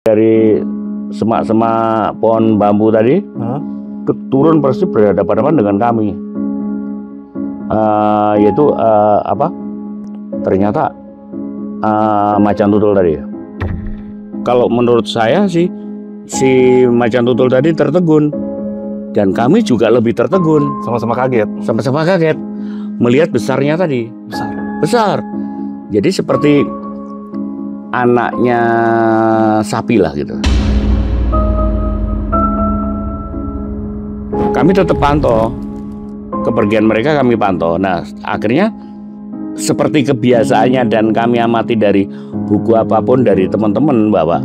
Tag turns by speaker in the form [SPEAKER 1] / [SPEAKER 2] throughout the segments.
[SPEAKER 1] dari semak-semak pohon bambu tadi turun persis berhadapan-hadapan dengan kami. Yaitu ternyata macan tutul tadi. Kalau menurut saya sih si macan tutul tadi tertegun, dan kami juga lebih tertegun. Sama-sama kaget melihat besarnya tadi. Besar. Jadi seperti anaknya sapi lah gitu. Kami tetap pantau kepergian mereka, kami pantau. Nah, akhirnya seperti kebiasaannya dan kami amati dari buku apapun dari teman-teman bahwa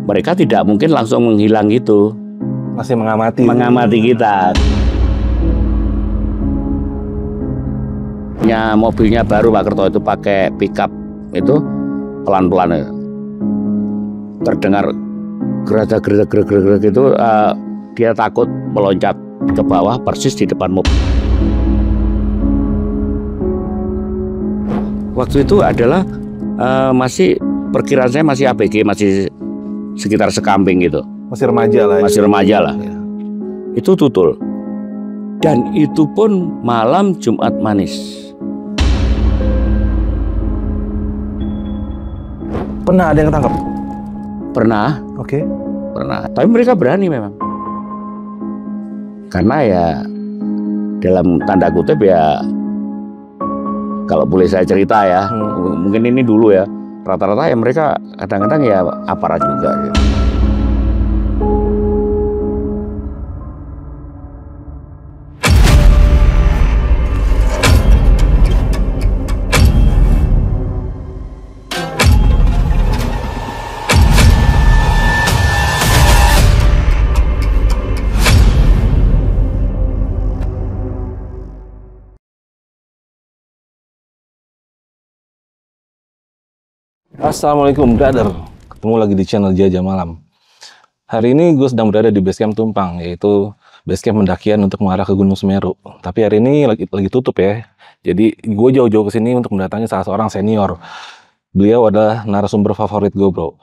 [SPEAKER 1] mereka tidak mungkin langsung menghilang gitu.
[SPEAKER 2] Masih mengamati
[SPEAKER 1] kita. Mobilnya baru Pak Kerto itu pakai pickup itu pelan-pelan ya. Terdengar gerak itu, dia takut meloncat ke bawah persis di depan mobil. Waktu itu adalah masih perkiraan saya masih ABG, masih sekitar sekamping gitu.
[SPEAKER 2] Masih remaja lah.
[SPEAKER 1] Ya. Itu tutul. Dan itu pun malam Jumat Manis.
[SPEAKER 2] Pernah ada yang ketangkep?
[SPEAKER 1] Pernah.
[SPEAKER 2] Oke.
[SPEAKER 1] Pernah. Tapi mereka berani memang. Karena ya dalam tanda kutip ya, kalau boleh saya cerita ya, mungkin ini dulu ya, rata-rata ya mereka kadang-kadang ya aparat juga gitu.
[SPEAKER 2] Assalamualaikum brother, ketemu lagi di channel Jajah Malam. Hari ini gue sedang berada di Basecamp Tumpang, yaitu Basecamp pendakian untuk mengarah ke Gunung Semeru. Tapi hari ini lagi tutup ya. Jadi gue jauh-jauh ke sini untuk mendatangi salah seorang senior. Beliau adalah narasumber favorit gue bro.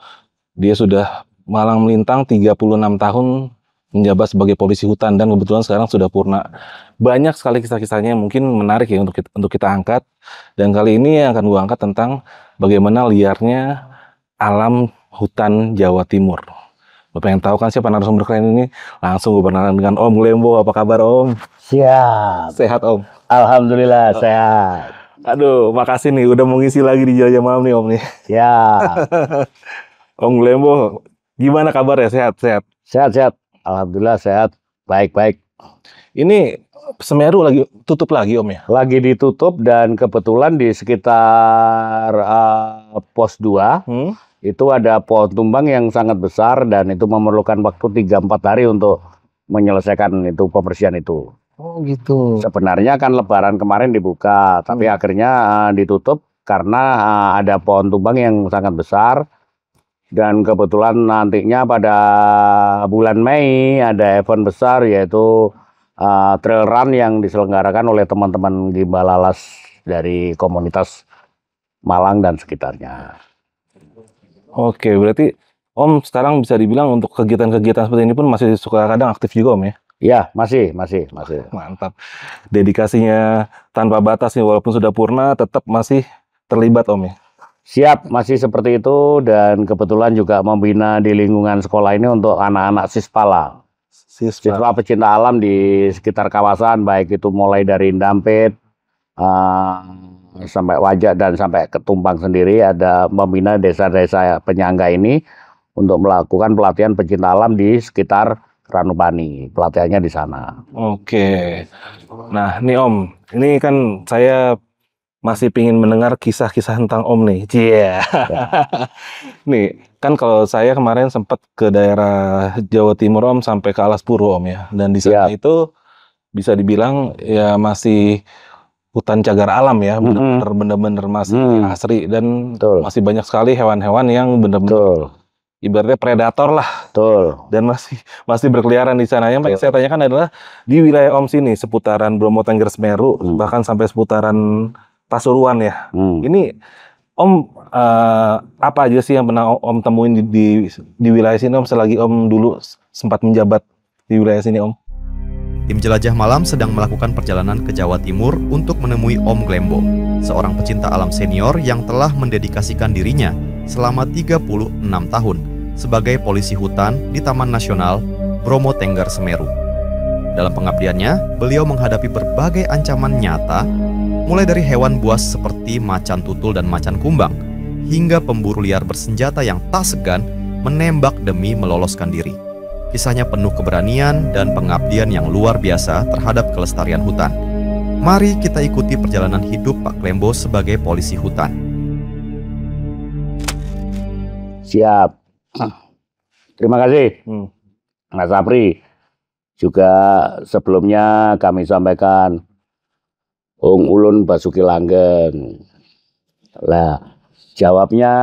[SPEAKER 2] Dia sudah malang melintang 36 tahun menjabat sebagai polisi hutan dan kebetulan sekarang sudah purna. Banyak sekali kisah-kisahnya yang mungkin menarik ya untuk kita angkat. Dan kali ini yang akan gue angkat tentang bagaimana liarnya alam hutan Jawa Timur. Lo pengen tahu kan siapa narasumber keren ini? Langsung gue berkenalan dengan Om Lembo. Apa kabar Om?
[SPEAKER 1] Siap.
[SPEAKER 2] Sehat Om?
[SPEAKER 1] Alhamdulillah sehat.
[SPEAKER 2] Aduh, makasih nih udah mau ngisi lagi di Jajah Malam nih Om nih.
[SPEAKER 1] Siap.
[SPEAKER 2] Om Lembo, gimana kabar ya? Sehat?
[SPEAKER 1] Sehat. Alhamdulillah sehat. Baik.
[SPEAKER 2] Ini Semeru lagi tutup lagi Om ya?
[SPEAKER 1] Lagi ditutup dan kebetulan di sekitar pos 2 itu ada pohon tumbang yang sangat besar dan itu memerlukan waktu 3-4 hari untuk menyelesaikan itu pembersihan itu.
[SPEAKER 2] Oh gitu.
[SPEAKER 1] Sebenarnya kan Lebaran kemarin dibuka, tapi akhirnya ditutup karena ada pohon tumbang yang sangat besar. Dan kebetulan nantinya pada bulan Mei ada event besar yaitu trail run yang diselenggarakan oleh teman-teman Gimbalalas dari komunitas Malang dan sekitarnya.
[SPEAKER 2] Oke, berarti Om sekarang bisa dibilang untuk kegiatan-kegiatan seperti ini pun masih suka kadang aktif juga Om ya?
[SPEAKER 1] Iya, masih.
[SPEAKER 2] Mantap. Dedikasinya tanpa batas nih, walaupun sudah purna tetap masih terlibat Om ya?
[SPEAKER 1] Siap, masih seperti itu dan kebetulan juga membina di lingkungan sekolah ini untuk anak-anak Sispala. Siswa pecinta alam di sekitar kawasan, baik itu mulai dari Dampit sampai Wajak dan sampai ke Tumpang sendiri, ada membina desa-desa penyangga ini untuk melakukan pelatihan pecinta alam di sekitar Ranupani. Pelatihannya di sana.
[SPEAKER 2] Oke. Nah, nih Om, ini kan saya masih pingin mendengar kisah-kisah tentang Om nih.
[SPEAKER 1] Yeah.
[SPEAKER 2] Nih, kan kalau saya kemarin sempat ke daerah Jawa Timur Om sampai ke Alas Purwo Om ya. Dan di sana itu bisa dibilang ya masih hutan cagar alam ya, bener-bener masih asri dan masih banyak sekali hewan-hewan yang bener-bener ibaratnya predator lah. Dan masih berkeliaran di sana. Yang pengen saya tanyakan adalah di wilayah Om sini seputaran Bromo Tengger Semeru bahkan sampai seputaran Pasuruan ya. Ini Om, apa aja sih yang pernah Om temuin di wilayah sini Om selagi Om dulu sempat menjabat di wilayah sini Om?
[SPEAKER 3] Tim Jelajah Malam sedang melakukan perjalanan ke Jawa Timur untuk menemui Om Glembo, seorang pecinta alam senior yang telah mendedikasikan dirinya selama 36 tahun sebagai polisi hutan di Taman Nasional Bromo Tengger Semeru. Dalam pengabdiannya, beliau menghadapi berbagai ancaman nyata, mulai dari hewan buas seperti macan tutul dan macan kumbang, hingga pemburu liar bersenjata yang tak segan menembak demi meloloskan diri. Kisahnya penuh keberanian dan pengabdian yang luar biasa terhadap kelestarian hutan. Mari kita ikuti perjalanan hidup Pak Glembo sebagai polisi hutan.
[SPEAKER 1] Siap. Terima kasih, Mas Sapri. Juga sebelumnya kami sampaikan Ung Ulun Basuki Langgeng. Lah, jawabnya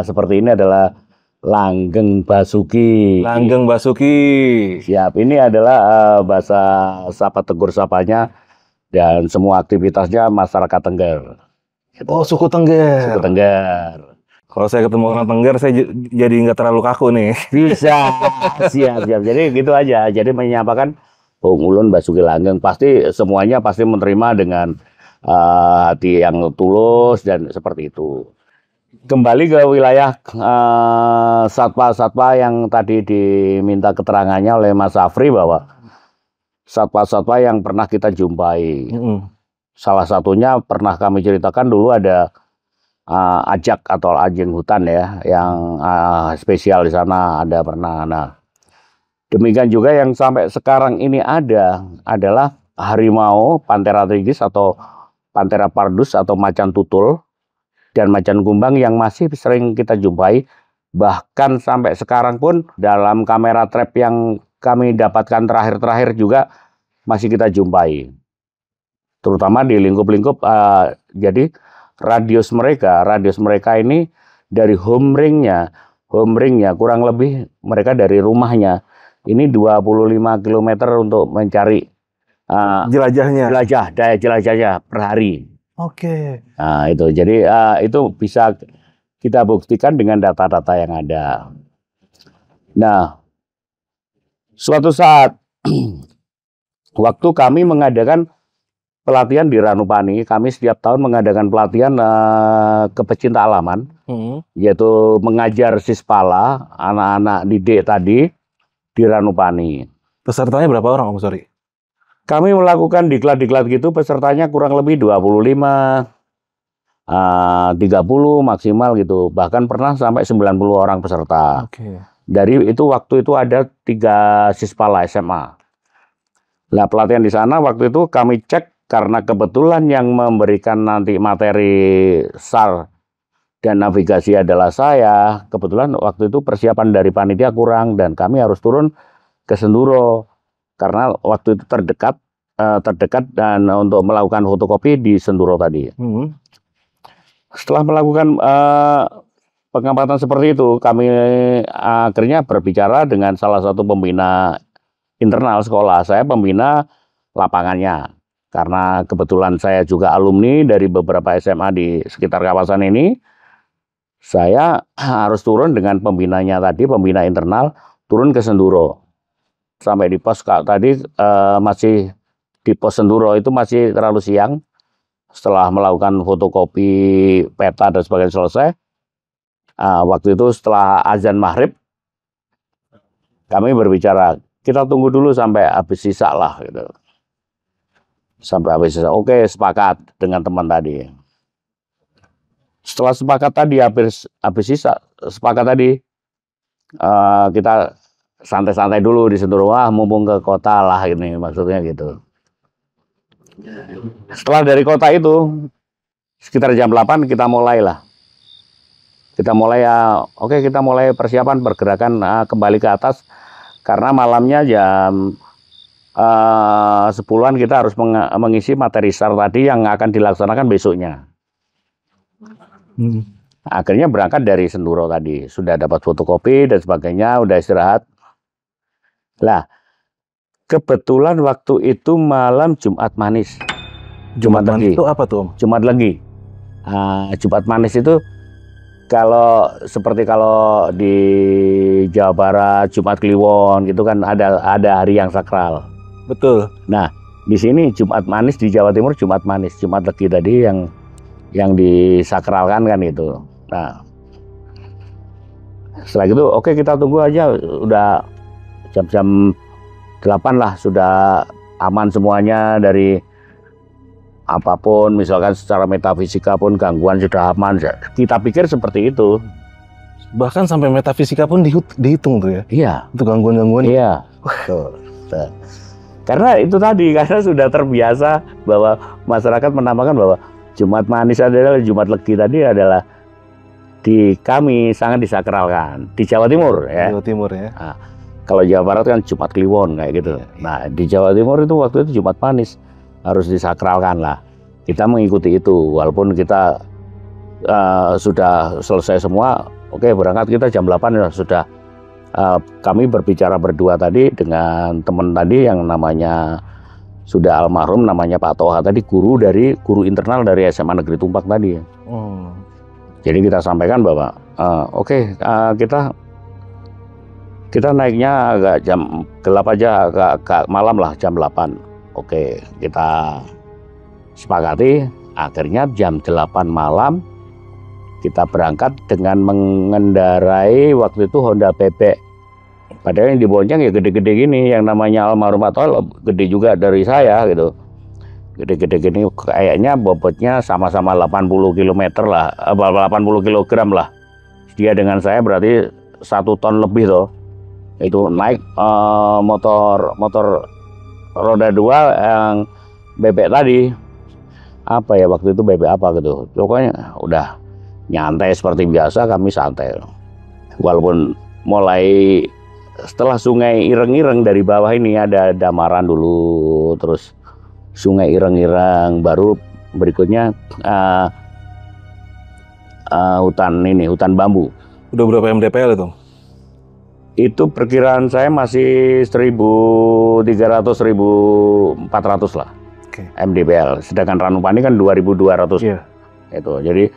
[SPEAKER 1] seperti ini adalah Langgeng Basuki.
[SPEAKER 2] Langgeng Basuki.
[SPEAKER 1] Siap. Ini adalah bahasa sapa tegur sapanya dan semua aktivitasnya masyarakat Tengger.
[SPEAKER 2] Oh, suku Tengger.
[SPEAKER 1] Suku Tengger.
[SPEAKER 2] Kalau saya ketemu orang Tengger, saya jadi nggak terlalu kaku nih.
[SPEAKER 1] Bisa. Siap. Jadi gitu aja. Jadi menyampaikan Ung Ulun Basuki Langgeng. Pasti semuanya pasti menerima dengan hati yang tulus dan seperti itu. Kembali ke wilayah satwa-satwa yang tadi diminta keterangannya oleh Mas Safri bahwa satwa-satwa yang pernah kita jumpai. Salah satunya pernah kami ceritakan dulu ada ajak atau anjing hutan ya, yang spesial di sana ada pernah. Nah, demikian juga yang sampai sekarang ini ada adalah harimau Panthera tigris atau Panthera pardus atau macan tutul dan macan kumbang yang masih sering kita jumpai. Bahkan sampai sekarang pun dalam kamera trap yang kami dapatkan terakhir-terakhir juga masih kita jumpai. Terutama di lingkup-lingkup, jadi radius mereka ini dari home ringnya kurang lebih mereka dari rumahnya ini 25 km untuk mencari daya jelajahnya per hari.
[SPEAKER 2] Oke.
[SPEAKER 1] Nah, itu jadi itu bisa kita buktikan dengan data-data yang ada. Nah, suatu saat waktu kami mengadakan pelatihan di Ranupani, kami setiap tahun mengadakan pelatihan ke pecinta alaman, yaitu mengajar sispala, anak-anak didik tadi di Ranupani.
[SPEAKER 2] Pesertanya berapa orang Om? Sorry.
[SPEAKER 1] Kami melakukan diklat-diklat gitu, pesertanya kurang lebih 25, 30 maksimal gitu. Bahkan pernah sampai 90 orang peserta. Dari itu waktu itu ada 3 sispala SMA. Nah, pelatihan di sana waktu itu kami cek karena kebetulan yang memberikan nanti materi SAR dan navigasi adalah saya. Kebetulan waktu itu persiapan dari panitia kurang dan kami harus turun ke Senduro. Karena waktu itu terdekat dan untuk melakukan fotokopi di Senduro tadi. Setelah melakukan pengamatan seperti itu, kami akhirnya berbicara dengan salah satu pembina internal sekolah. Saya pembina lapangannya. Karena kebetulan saya juga alumni dari beberapa SMA di sekitar kawasan ini. Saya harus turun dengan pembinanya tadi, pembina internal, turun ke Senduro. Sampai di pos tadi masih di pos Senduro itu masih terlalu siang. Setelah melakukan fotokopi peta dan sebagainya selesai, waktu itu setelah azan maghrib, kami berbicara, kita tunggu dulu sampai habis sisa lah gitu. Sampai habis sisa, oke sepakat dengan teman tadi. Setelah sepakat tadi, habis sisa, sepakat tadi, kita santai-santai dulu di Senduro, mumpung ke kota lah ini maksudnya gitu. Setelah dari kota itu sekitar jam 8 kita mulai lah. Kita mulai oke kita mulai persiapan pergerakan kembali ke atas karena malamnya jam 10-an kita harus mengisi materi SAR tadi yang akan dilaksanakan besoknya. Akhirnya berangkat dari Senduro tadi, sudah dapat fotokopi dan sebagainya, udah istirahat. Lah, kebetulan waktu itu malam Jumat manis.
[SPEAKER 2] Jumat manis itu apa tuh Om?
[SPEAKER 1] Jumat Legi. Jumat Manis itu seperti kalau di Jawa Barat Jumat Kliwon gitu kan ada hari yang sakral.
[SPEAKER 2] Betul.
[SPEAKER 1] Nah, di sini Jumat Manis di Jawa Timur Jumat Manis, Jumat Legi tadi yang disakralkan kan itu. Nah, setelah itu oke, kita tunggu aja, udah jam 8 lah, sudah aman semuanya dari apapun, misalkan secara metafisika pun gangguan sudah aman. Kita pikir seperti itu.
[SPEAKER 2] Bahkan sampai metafisika pun dihitung tuh ya?
[SPEAKER 1] Iya.
[SPEAKER 2] Untuk gangguan-gangguan?
[SPEAKER 1] Iya. Tuh. Karena itu tadi, karena sudah terbiasa bahwa masyarakat menamakan bahwa Jumat Manis adalah Jumat Legi tadi adalah di kami sangat disakralkan. Di Jawa Timur ya.
[SPEAKER 2] Jawa Timur ya.
[SPEAKER 1] Nah, kalau Jawa Barat kan Jumat Kliwon kayak gitu. Nah, di Jawa Timur itu waktu itu Jumat Manis. Harus disakralkan lah. Kita mengikuti itu, walaupun kita sudah selesai semua, oke berangkat kita jam 8 ya sudah. Kami berbicara berdua tadi dengan teman tadi yang namanya sudah almarhum, namanya Pak Toha tadi, guru internal dari SMA Negeri Tumpak tadi. Jadi kita sampaikan bahwa kita naiknya agak jam gelap aja, agak malam lah, jam 8. Oke, kita sepakati, akhirnya jam 8 malam kita berangkat dengan mengendarai waktu itu Honda Bebek. Padahal yang dibonceng ya gede-gede gini, yang namanya almarhum atau gede juga dari saya gitu. Gede-gede gini, kayaknya bobotnya sama-sama 80 km lah, 80 kg lah. Dia dengan saya berarti 1 ton lebih toh. Itu naik motor roda 2 yang bebek tadi, apa ya waktu itu bebek apa gitu, pokoknya udah nyantai seperti biasa, kami santai. Walaupun mulai setelah sungai Ireng-Ireng dari bawah ini ada Damaran dulu, terus sungai Ireng-Ireng, baru berikutnya hutan bambu.
[SPEAKER 2] Udah berapa mdpl itu?
[SPEAKER 1] Itu perkiraan saya masih 1.300-1.400 lah. MDPL. Sedangkan Ranupani kan 2.200.
[SPEAKER 2] Iya.
[SPEAKER 1] Itu. Jadi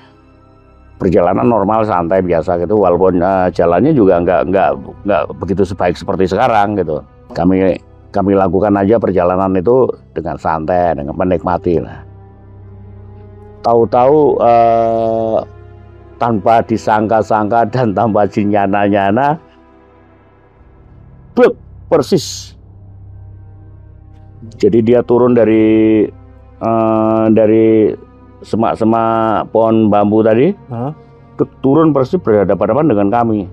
[SPEAKER 1] perjalanan normal santai biasa gitu, walaupun jalannya juga nggak begitu sebaik seperti sekarang gitu. Kami lakukan aja perjalanan itu dengan santai, dengan menikmati lah. Tahu-tahu tanpa disangka-sangka dan tanpa dinyana-nyana, persis. Jadi dia turun dari semak-semak pohon bambu tadi, turun persis berhadapan-hadapan dengan kami.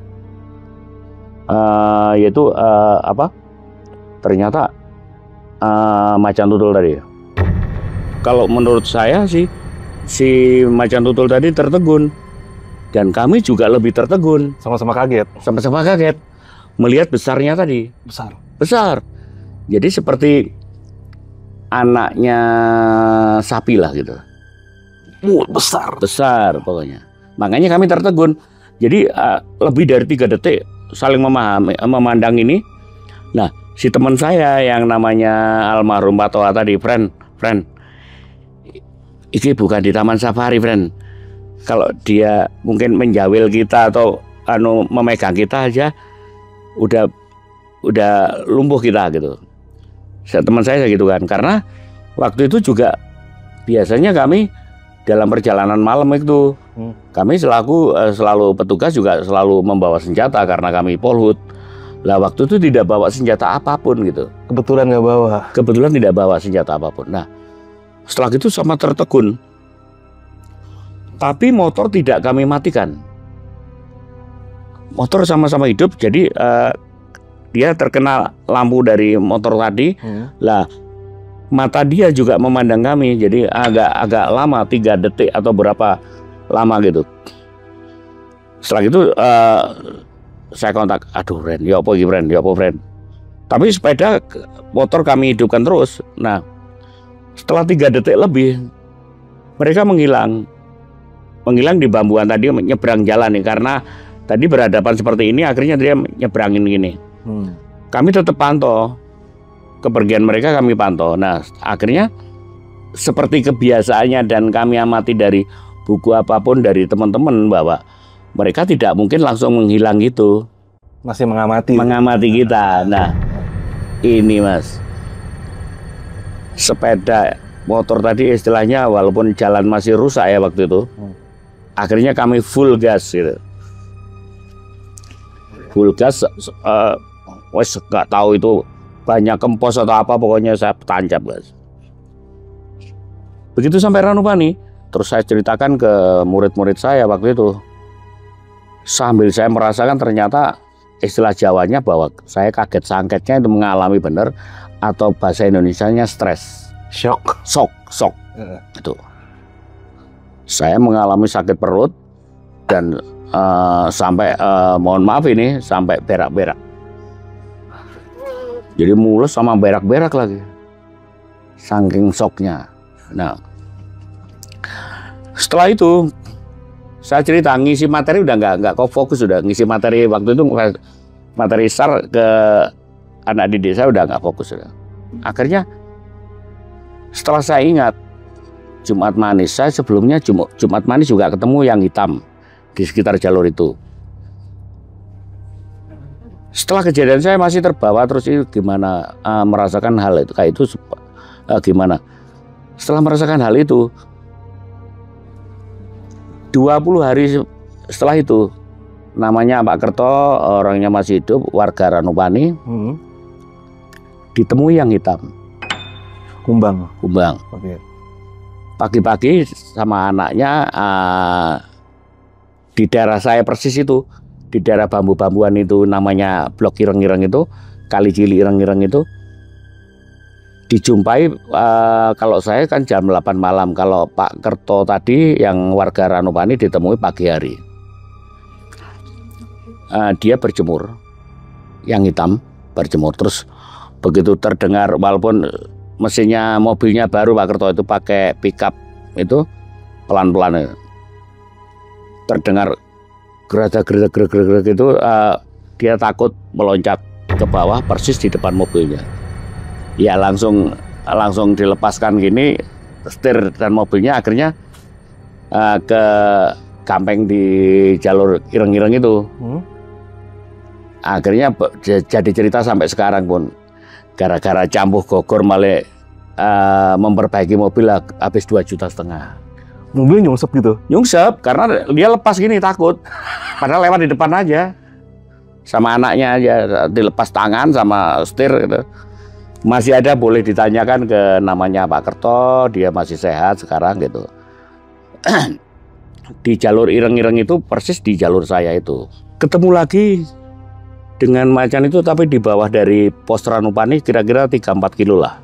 [SPEAKER 1] Yaitu ternyata macan tutul tadi. Kalau menurut saya sih, si macan tutul tadi tertegun, dan kami juga lebih tertegun.
[SPEAKER 2] Sama-sama kaget.
[SPEAKER 1] Sama-sama kaget melihat besarnya tadi. Besar. Jadi seperti anaknya sapi lah gitu. Besar pokoknya. Makanya kami tertegun. Jadi lebih dari 3 detik saling memandang ini. Nah, si teman saya yang namanya almarhum Pak Toha tadi, friend, ini bukan di Taman Safari, friend. Kalau dia mungkin menjawil kita atau memegang kita aja, udah lumpuh kita gitu. Teman saya gitu kan, karena waktu itu juga biasanya kami dalam perjalanan malam itu kami selalu petugas juga selalu membawa senjata karena kami polhut. Lah waktu itu tidak bawa senjata apapun gitu.
[SPEAKER 2] Kebetulan nggak bawa.
[SPEAKER 1] Kebetulan tidak bawa senjata apapun. Nah, setelah itu sama tertegun. Tapi motor tidak kami matikan. Motor sama-sama hidup, jadi dia terkena lampu dari motor tadi. Lah mata dia juga memandang kami, jadi agak lama, 3 detik atau berapa lama gitu. Setelah itu saya kontak, aduh Ren, ya apa Ren. Tapi sepeda motor kami hidupkan terus. Nah setelah 3 detik lebih mereka menghilang di bambuan tadi, nyebrang jalan nih, karena tadi berhadapan seperti ini, akhirnya dia nyebrangin gini. Kami tetap pantau kepergian mereka, kami pantau. Nah akhirnya seperti kebiasaannya dan kami amati dari buku apapun dari teman-teman bahwa mereka tidak mungkin langsung menghilang gitu.
[SPEAKER 2] Masih mengamati.
[SPEAKER 1] Mengamati kita. Nah, ini Mas, sepeda motor tadi istilahnya walaupun jalan masih rusak ya waktu itu, akhirnya kami full gas gitu. Full gas, wes nggak tahu itu banyak kempos atau apa, pokoknya saya tancap gas. Begitu sampai Ranupani, terus saya ceritakan ke murid-murid saya waktu itu. Sambil saya merasakan ternyata istilah Jawanya bahwa saya kaget sangketnya itu mengalami benar, atau bahasa Indonesianya stres.
[SPEAKER 2] Shock.
[SPEAKER 1] Shock. Itu. Saya mengalami sakit perut dan sampai mohon maaf ini sampai berak-berak. Jadi mulus sama berak-berak lagi. Saking shocknya. Nah, setelah itu saya cerita ngisi materi udah nggak kok fokus, udah ngisi materi waktu itu materi SAR ke anak didik saya udah nggak fokus udah. Akhirnya setelah saya ingat Jumat Manis, saya sebelumnya Jumat Manis juga ketemu yang hitam di sekitar jalur itu. Setelah kejadian saya masih terbawa terus, itu gimana merasakan hal itu kayak itu gimana? Setelah merasakan hal itu 20 hari setelah itu, namanya Pak Kerto, orangnya masih hidup, warga Ranupani, ditemui yang hitam.
[SPEAKER 2] Kumbang.
[SPEAKER 1] Oke. Pagi-pagi sama anaknya di daerah saya persis itu, di daerah bambu-bambuan itu namanya Blok Ireng-Ireng itu, Kali Cili Ireng-Ireng itu, dijumpai kalau saya kan jam 8 malam, kalau Pak Kerto tadi yang warga Ranupani ditemui pagi hari. Dia berjemur, yang hitam berjemur, terus begitu terdengar, walaupun mesinnya mobilnya baru Pak Kerto itu pakai pickup itu pelan-pelan, terdengar gerada itu, dia takut meloncat ke bawah persis di depan mobilnya. Ya langsung dilepaskan gini setir dan mobilnya, akhirnya ke gampeng di jalur Ireng-Ireng itu. Akhirnya jadi cerita sampai sekarang pun, gara-gara campuh gogor malah memperbaiki mobil habis 2,5 juta.
[SPEAKER 2] Mobil nyungsep gitu?
[SPEAKER 1] Nyungsep karena dia lepas gini takut, padahal lewat di depan aja sama anaknya aja, dilepas tangan sama setir gitu. Masih ada, boleh ditanyakan ke namanya Pak Kerto, dia masih sehat sekarang gitu. Di jalur Ireng-Ireng itu persis di jalur saya itu. Ketemu lagi dengan macan itu, tapi di bawah dari pos Ranupani kira-kira 3-4 kilo lah.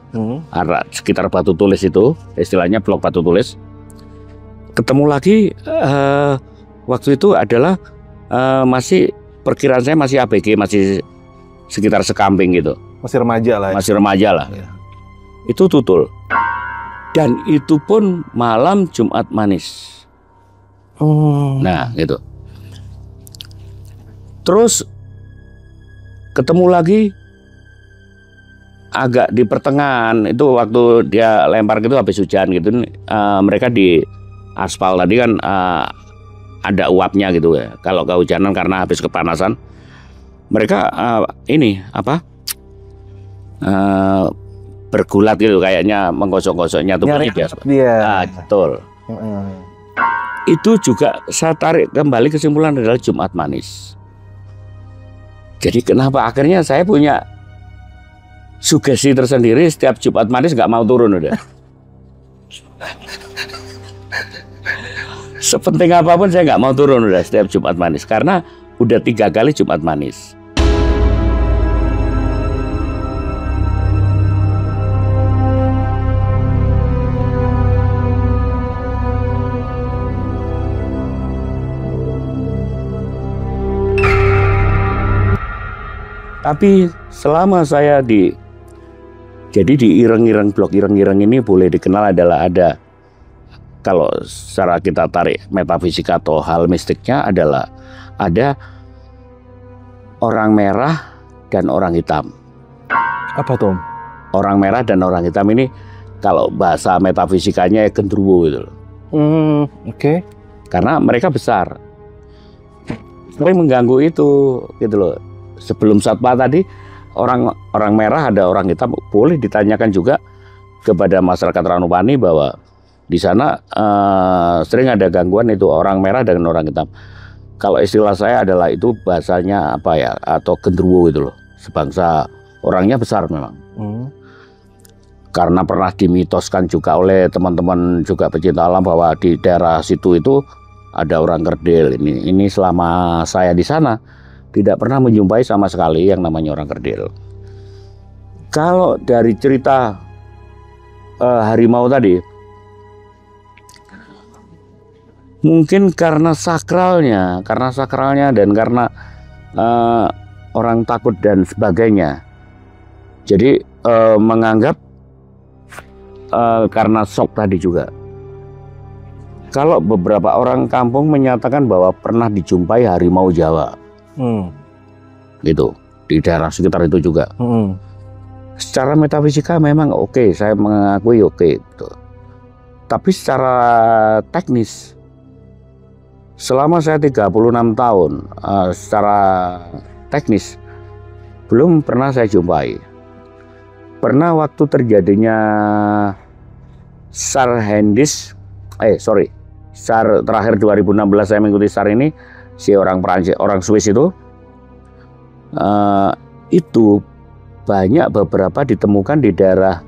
[SPEAKER 1] Sekitar Batu Tulis itu, istilahnya blok Batu Tulis. Ketemu lagi waktu itu adalah masih perkiraan saya masih ABG, masih sekitar sekamping gitu.
[SPEAKER 2] Masih remaja lah.
[SPEAKER 1] Masih remaja lah. Ya. Itu tutul. Dan itu pun malam Jumat Manis. Nah, gitu. Terus ketemu lagi agak di pertengahan itu, waktu dia lempar gitu habis hujan gitu. Mereka di aspal tadi kan ada uapnya gitu ya. Kalau kehujanan karena habis kepanasan, mereka ini apa? Bergulat gitu, kayaknya menggosok-gosoknya tuh dia. Betul. Itu juga saya tarik kembali, kesimpulan adalah Jumat Manis. Jadi kenapa akhirnya saya punya sugesti tersendiri, setiap Jumat Manis nggak mau turun udah. Sepenting apapun saya nggak mau turun udah setiap Jumat Manis, karena udah 3 kali Jumat Manis. Tapi selama saya di Ireng-Ireng, blok Ireng-Ireng ini boleh dikenal adalah ada, kalau secara kita tarik metafisika atau hal mistiknya adalah ada orang merah dan orang hitam.
[SPEAKER 2] Apa tuh?
[SPEAKER 1] Orang merah dan orang hitam ini kalau bahasa metafisikanya ya gendruwo gitu loh.
[SPEAKER 2] Oke.
[SPEAKER 1] Karena mereka besar. Sering mengganggu itu gitu loh. Sebelum satwa tadi orang merah ada orang hitam, boleh ditanyakan juga kepada masyarakat Ranupani bahwa di sana sering ada gangguan itu orang merah dengan orang hitam. Kalau istilah saya adalah itu bahasanya apa ya, atau genderuwo itu loh, sebangsa, orangnya besar memang. Karena pernah dimitoskan juga oleh teman-teman juga pecinta alam bahwa di daerah situ itu ada orang kerdil. Ini selama saya di sana tidak pernah menjumpai sama sekali yang namanya orang kerdil. Kalau dari cerita harimau tadi, mungkin karena sakralnya dan karena orang takut dan sebagainya. Jadi menganggap karena shock tadi juga. Kalau beberapa orang kampung menyatakan bahwa pernah dijumpai harimau Jawa, gitu di daerah sekitar itu juga. Secara metafisika memang oke, saya mengakui oke, gitu. Tapi secara teknis, selama saya 36 tahun, secara teknis belum pernah saya jumpai. Pernah waktu terjadinya SAR terakhir 2016 saya mengikuti SAR ini, si orang Perancis, orang Swiss itu banyak beberapa ditemukan di daerah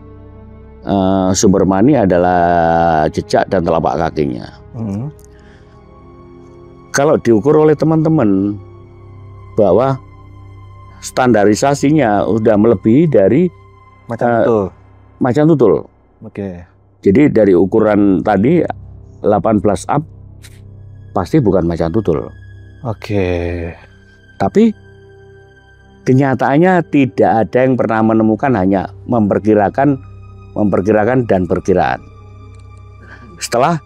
[SPEAKER 1] Sumbermani adalah jejak dan telapak kakinya. Kalau diukur oleh teman-teman bahwa standarisasinya sudah melebihi dari macan tutul.
[SPEAKER 2] Oke.
[SPEAKER 1] Jadi dari ukuran tadi 18 up pasti bukan macan tutul.
[SPEAKER 2] Oke.
[SPEAKER 1] Tapi kenyataannya tidak ada yang pernah menemukan, hanya memperkirakan dan perkiraan. Setelah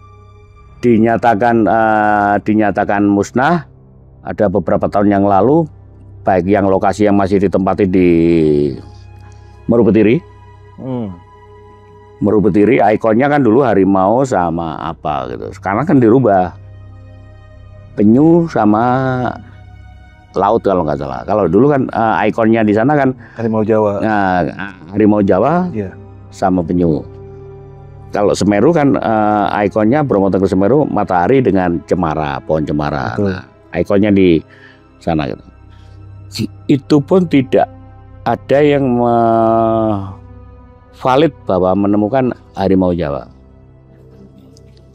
[SPEAKER 1] dinyatakan musnah ada beberapa tahun yang lalu, baik yang lokasi yang masih ditempati di Meru Betiri, ikonnya kan dulu harimau sama apa gitu. Sekarang kan dirubah penyu sama laut kalau nggak salah. Kalau dulu kan ikonnya di sana kan
[SPEAKER 2] Harimau Jawa.
[SPEAKER 1] Harimau Jawa sama penyu. Kalau Semeru kan ikonnya Bromo Tengger Semeru matahari dengan cemara, pohon cemara. Nah, ikonnya di sana gitu. Itu pun tidak ada yang valid bahwa menemukan harimau Jawa.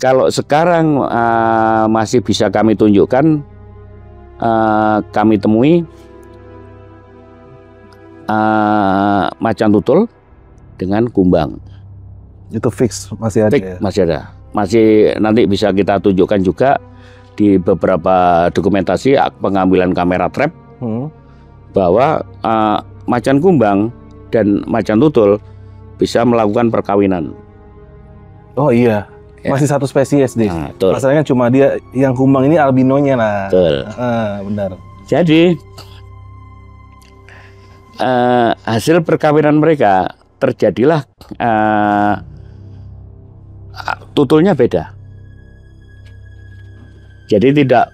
[SPEAKER 1] Kalau sekarang masih bisa kami tunjukkan, kami temui macan tutul dengan kumbang.
[SPEAKER 2] Itu fix masih ada.
[SPEAKER 1] Masih ada. Masih nanti bisa kita tunjukkan juga di beberapa dokumentasi pengambilan kamera trap bahwa macan kumbang dan macan tutul bisa melakukan perkawinan.
[SPEAKER 2] Oh iya, masih satu spesies deh.
[SPEAKER 1] Nah,
[SPEAKER 2] masalahnya cuma dia yang kumbang ini albinonya lah.
[SPEAKER 1] Betul.
[SPEAKER 2] Benar.
[SPEAKER 1] Jadi hasil perkawinan mereka terjadilah tutulnya beda. Jadi tidak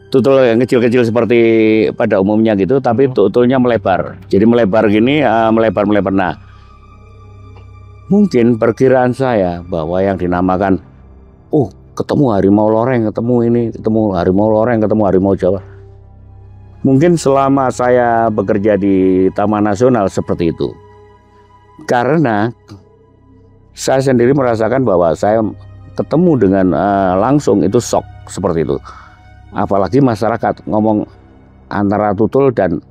[SPEAKER 1] tutul yang kecil-kecil seperti pada umumnya gitu, tapi tutulnya melebar. Jadi melebar gini, melebar. Nah, mungkin perkiraan saya bahwa yang dinamakan, ketemu harimau loreng, ketemu harimau loreng, ketemu harimau Jawa. Mungkin selama saya bekerja di Taman Nasional seperti itu. Karena saya sendiri merasakan bahwa saya ketemu dengan langsung itu shock seperti itu. Apalagi masyarakat ngomong antara tutul dan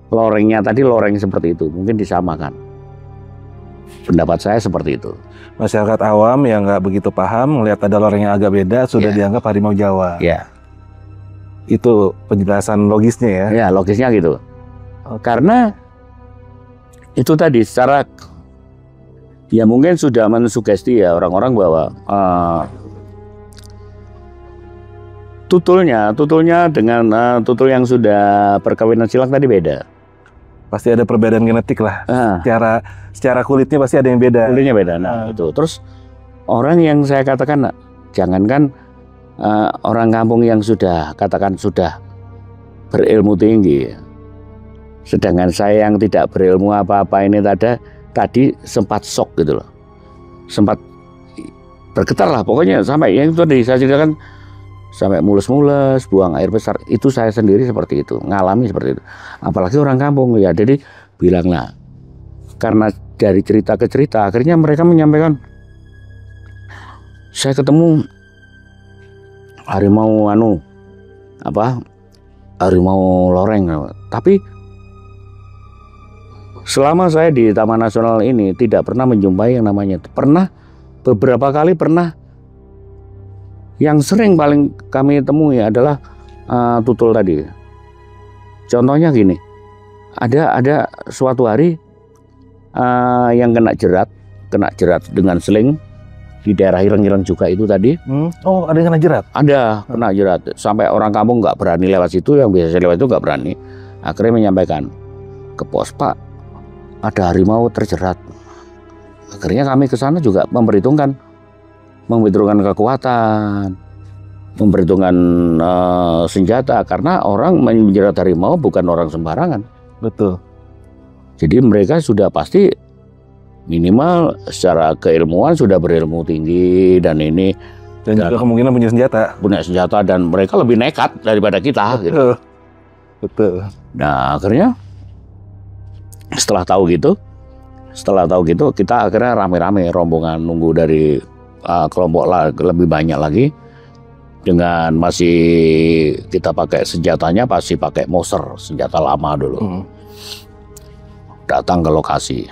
[SPEAKER 1] lorengnya tadi, loreng seperti itu, mungkin disamakan. Pendapat saya seperti itu.
[SPEAKER 2] Masyarakat awam yang nggak begitu paham, melihat ada loreng yang agak beda, sudah dianggap harimau Jawa. Itu penjelasan logisnya ya?
[SPEAKER 1] Ya, logisnya gitu. Karena itu tadi secara ya mungkin sudah mensugesti ya orang-orang bahwa tutulnya dengan tutul yang sudah perkawinan silang tadi beda.
[SPEAKER 2] Pasti ada perbedaan genetik lah. Secara kulitnya pasti ada yang beda.
[SPEAKER 1] Kulitnya beda. Nah, itu. Terus orang yang saya katakan, jangankan orang kampung yang sudah katakan sudah berilmu tinggi, sedangkan saya yang tidak berilmu apa-apa ini tadi sempat shock gitu loh, sempat bergetar lah pokoknya, sampai yang itu tadi saya ceritakan, sampai mules-mules, buang air besar. Itu saya sendiri seperti itu, ngalami seperti itu, apalagi orang kampung ya. Jadi bilanglah, karena dari cerita ke cerita akhirnya mereka menyampaikan, saya ketemu harimau harimau loreng. Tapi selama saya di Taman Nasional ini tidak pernah menjumpai yang namanya itu. Beberapa kali pernah. Yang sering paling kami temui adalah tutul tadi. Contohnya gini, ada suatu hari yang kena jerat dengan seling di daerah Ireng-Ireng juga itu tadi.
[SPEAKER 2] Oh, ada yang kena jerat?
[SPEAKER 1] Ada kena jerat. Sampai orang kampung nggak berani lewat situ, yang biasa lewat itu nggak berani. Akhirnya menyampaikan ke pos, Pak, ada harimau terjerat. Akhirnya kami ke sana juga memperhitungkan kekuatan, memperhitungkan senjata, karena orang menjerat harimau bukan orang sembarangan.
[SPEAKER 2] Betul.
[SPEAKER 1] Jadi mereka sudah pasti minimal secara keilmuan sudah berilmu tinggi dan
[SPEAKER 2] juga kemungkinan punya senjata, dan mereka lebih nekat daripada kita. Betul.
[SPEAKER 1] Gitu.
[SPEAKER 2] Betul.
[SPEAKER 1] Nah akhirnya setelah tahu gitu kita akhirnya rame-rame rombongan nunggu dari kelompok lebih banyak lagi, dengan masih kita pakai senjatanya pasti pakai Moser, senjata lama dulu. Datang ke lokasi.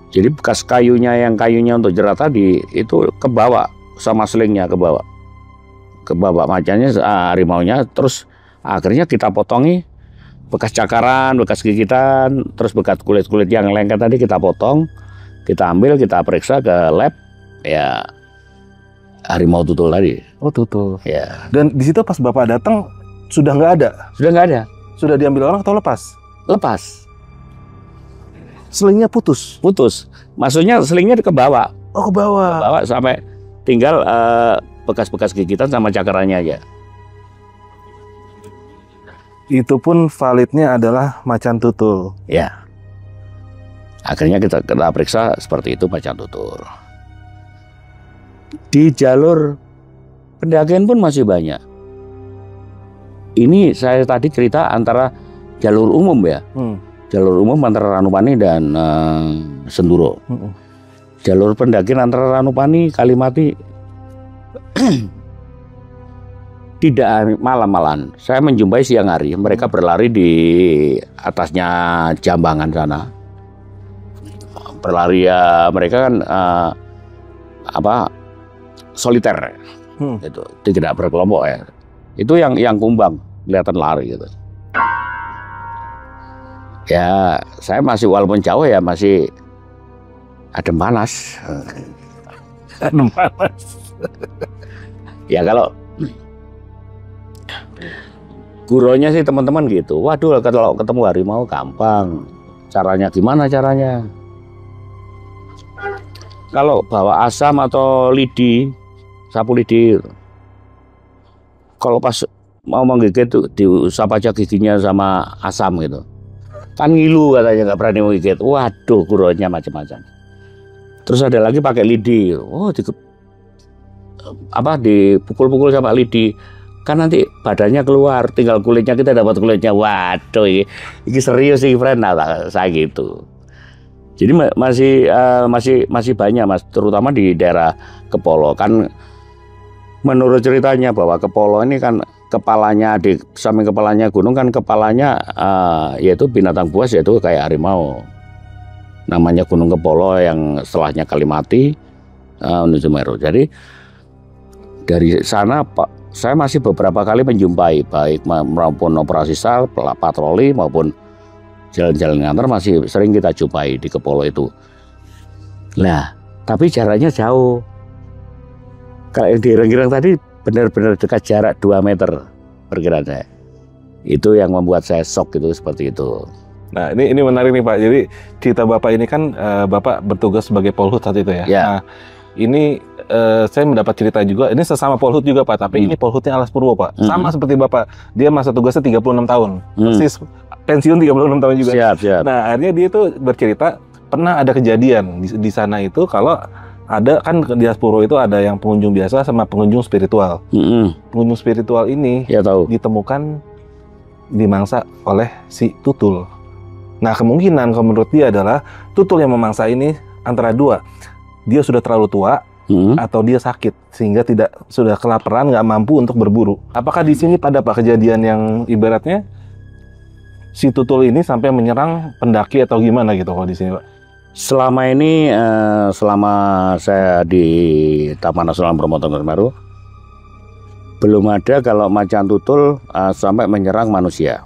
[SPEAKER 1] Jadi bekas kayunya untuk jerat tadi itu kebawa sama selingnya, kebawa macannya, harimaunya. Terus akhirnya kita potongi bekas cakaran, bekas gigitan, terus bekas kulit-kulit yang lengket tadi kita potong, kita ambil, kita periksa ke lab, ya harimau tutul tadi.
[SPEAKER 2] Oh, tutul.
[SPEAKER 1] Ya.
[SPEAKER 2] Dan di situ pas Bapak datang sudah nggak ada?
[SPEAKER 1] Sudah nggak ada.
[SPEAKER 2] Sudah diambil orang atau lepas?
[SPEAKER 1] Lepas.
[SPEAKER 2] Selingnya putus?
[SPEAKER 1] Putus. Maksudnya selingnya ke bawah.
[SPEAKER 2] Oh, ke bawah.
[SPEAKER 1] Ke bawah sampai tinggal bekas-bekas gigitan sama cakarannya aja.
[SPEAKER 2] Itu pun validnya adalah macan tutul.
[SPEAKER 1] Ya. Akhirnya kita periksa seperti itu, macan tutul. Di jalur pendakian pun masih banyak. Ini saya tadi cerita antara jalur umum ya. Jalur umum antara Ranupani dan Senduro. Jalur pendakian antara Ranupani, Kalimati tidak malam-malan. Saya menjumpai siang hari. Mereka berlari di atasnya Jambangan sana. Berlari ya, mereka kan soliter. Itu tidak berkelompok ya. Itu yang kumbang, kelihatan lari gitu. Ya, saya masih walaupun jauh ya masih adem panas.
[SPEAKER 2] Adem panas.
[SPEAKER 1] Ya kalau gurunya sih teman-teman gitu. Waduh, kalau ketemu harimau gampang. Caranya gimana caranya? Kalau bawa asam atau lidi, sapu lidi, kalau pas mau menggigit tuh diusap aja giginya sama asam gitu. Kan ngilu katanya, nggak berani menggigit. Waduh, gurunya macam-macam. Terus ada lagi pakai lidi. Oh, dipukul-pukul sama lidi. Kan nanti badannya keluar, tinggal kulitnya, kita dapat kulitnya. Waduh, ini serius sih, friend. Nah, saya gitu. Jadi masih banyak, Mas, terutama di daerah Kepolo. Kan menurut ceritanya bahwa Kepolo ini kan kepalanya, di samping kepalanya gunung kan kepalanya yaitu binatang buas, yaitu kayak harimau. Namanya Gunung Kepolo, yang setelahnya Kalimati menuju Meru. Jadi dari sana saya masih beberapa kali menjumpai, baik maupun operasi SAR, patroli maupun jalan-jalan ngantar, masih sering kita jumpai di Kepolo itu. Nah, tapi jaraknya jauh. Kalau yang di Ireng-Ireng tadi benar-benar dekat, jarak 2 meter perkiraan saya. Itu yang membuat saya shock, itu seperti itu.
[SPEAKER 2] Nah, ini menarik nih Pak. Jadi cerita Bapak ini kan Bapak bertugas sebagai Polhut saat itu ya.
[SPEAKER 1] Ya.
[SPEAKER 2] Nah, ini saya mendapat cerita juga. Ini sesama Polhut juga Pak, tapi ini Polhutnya Alas Purwo Pak. Sama seperti Bapak. Dia masa tugasnya 36 tahun. Persis pensiun 36 tahun juga.
[SPEAKER 1] Siap.
[SPEAKER 2] Nah, akhirnya dia tuh bercerita pernah ada kejadian di sana itu kalau ada kan di Alas Purwo itu ada yang pengunjung biasa sama pengunjung spiritual. Pengunjung spiritual ini
[SPEAKER 1] Ya tahu.
[SPEAKER 2] ditemukan dimangsa oleh si Tutul. Nah, kemungkinan kalau menurut dia adalah Tutul yang memangsa ini antara dua. Dia sudah terlalu tua atau dia sakit sehingga sudah kelaparan, nggak mampu untuk berburu. Apakah di sini pada Pak kejadian yang ibaratnya si Tutul ini sampai menyerang pendaki atau gimana gitu kalau di sini Pak?
[SPEAKER 1] Selama ini, selama saya di Taman Nasional Bromo Tengger Semeru, belum ada kalau macan tutul sampai menyerang manusia.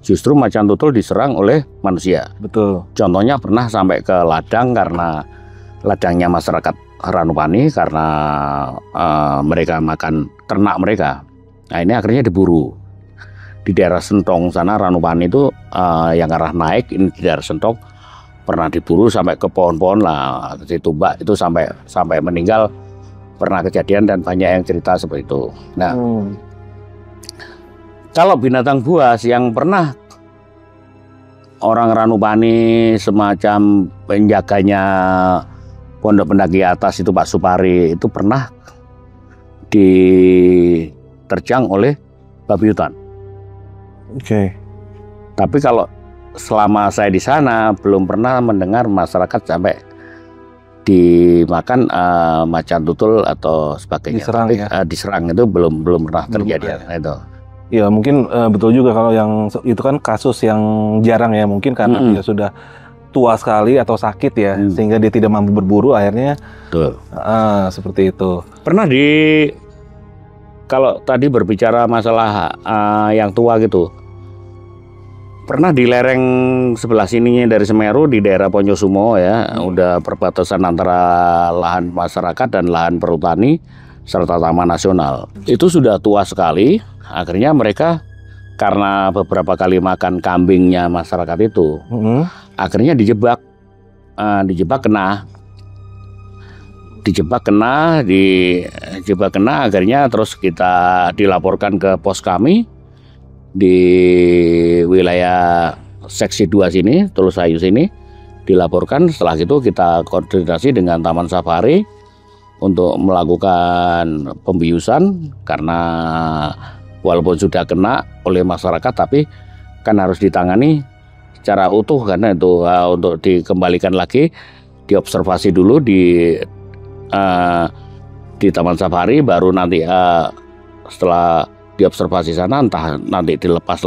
[SPEAKER 1] Justru macan tutul diserang oleh manusia.
[SPEAKER 2] Betul.
[SPEAKER 1] Contohnya pernah sampai ke ladang karena ladangnya masyarakat Ranupani karena mereka makan ternak mereka. Nah ini akhirnya diburu. Di daerah Sentong sana Ranupani itu yang arah naik, ini di daerah Sentong pernah diburu sampai ke pohon-pohon lah, ditumbak itu sampai meninggal, pernah kejadian dan banyak yang cerita seperti itu. Nah, kalau binatang buas yang pernah orang Ranupani semacam penjaganya pondok pendaki atas itu Pak Supari itu pernah diterjang oleh babi hutan.
[SPEAKER 2] Oke.
[SPEAKER 1] Tapi kalau selama saya di sana belum pernah mendengar masyarakat sampai dimakan macan tutul atau sebagainya.
[SPEAKER 2] Diserang.
[SPEAKER 1] Tapi,
[SPEAKER 2] ya.
[SPEAKER 1] Diserang itu belum pernah terjadi. Itu.
[SPEAKER 2] Ya mungkin betul juga kalau yang itu kan kasus yang jarang ya, mungkin karena dia sudah tua sekali atau sakit ya sehingga dia tidak mampu berburu akhirnya.
[SPEAKER 1] Betul.
[SPEAKER 2] Seperti itu.
[SPEAKER 1] Pernah kalau tadi berbicara masalah yang tua gitu, pernah di lereng sebelah sininya dari Semeru di daerah Ponyosumo ya, udah perbatasan antara lahan masyarakat dan lahan perhutani serta taman nasional. Itu sudah tua sekali. Akhirnya mereka karena beberapa kali makan kambingnya masyarakat itu, akhirnya dijebak kena, akhirnya terus kita dilaporkan ke pos kami di wilayah seksi 2 sini, Tulusayu sini, dilaporkan. Setelah itu kita koordinasi dengan Taman Safari untuk melakukan pembiusan karena walaupun sudah kena oleh masyarakat tapi kan harus ditangani secara utuh karena itu untuk dikembalikan lagi, diobservasi dulu di Taman Safari, baru nanti setelah diobservasi sana entah nanti dilepas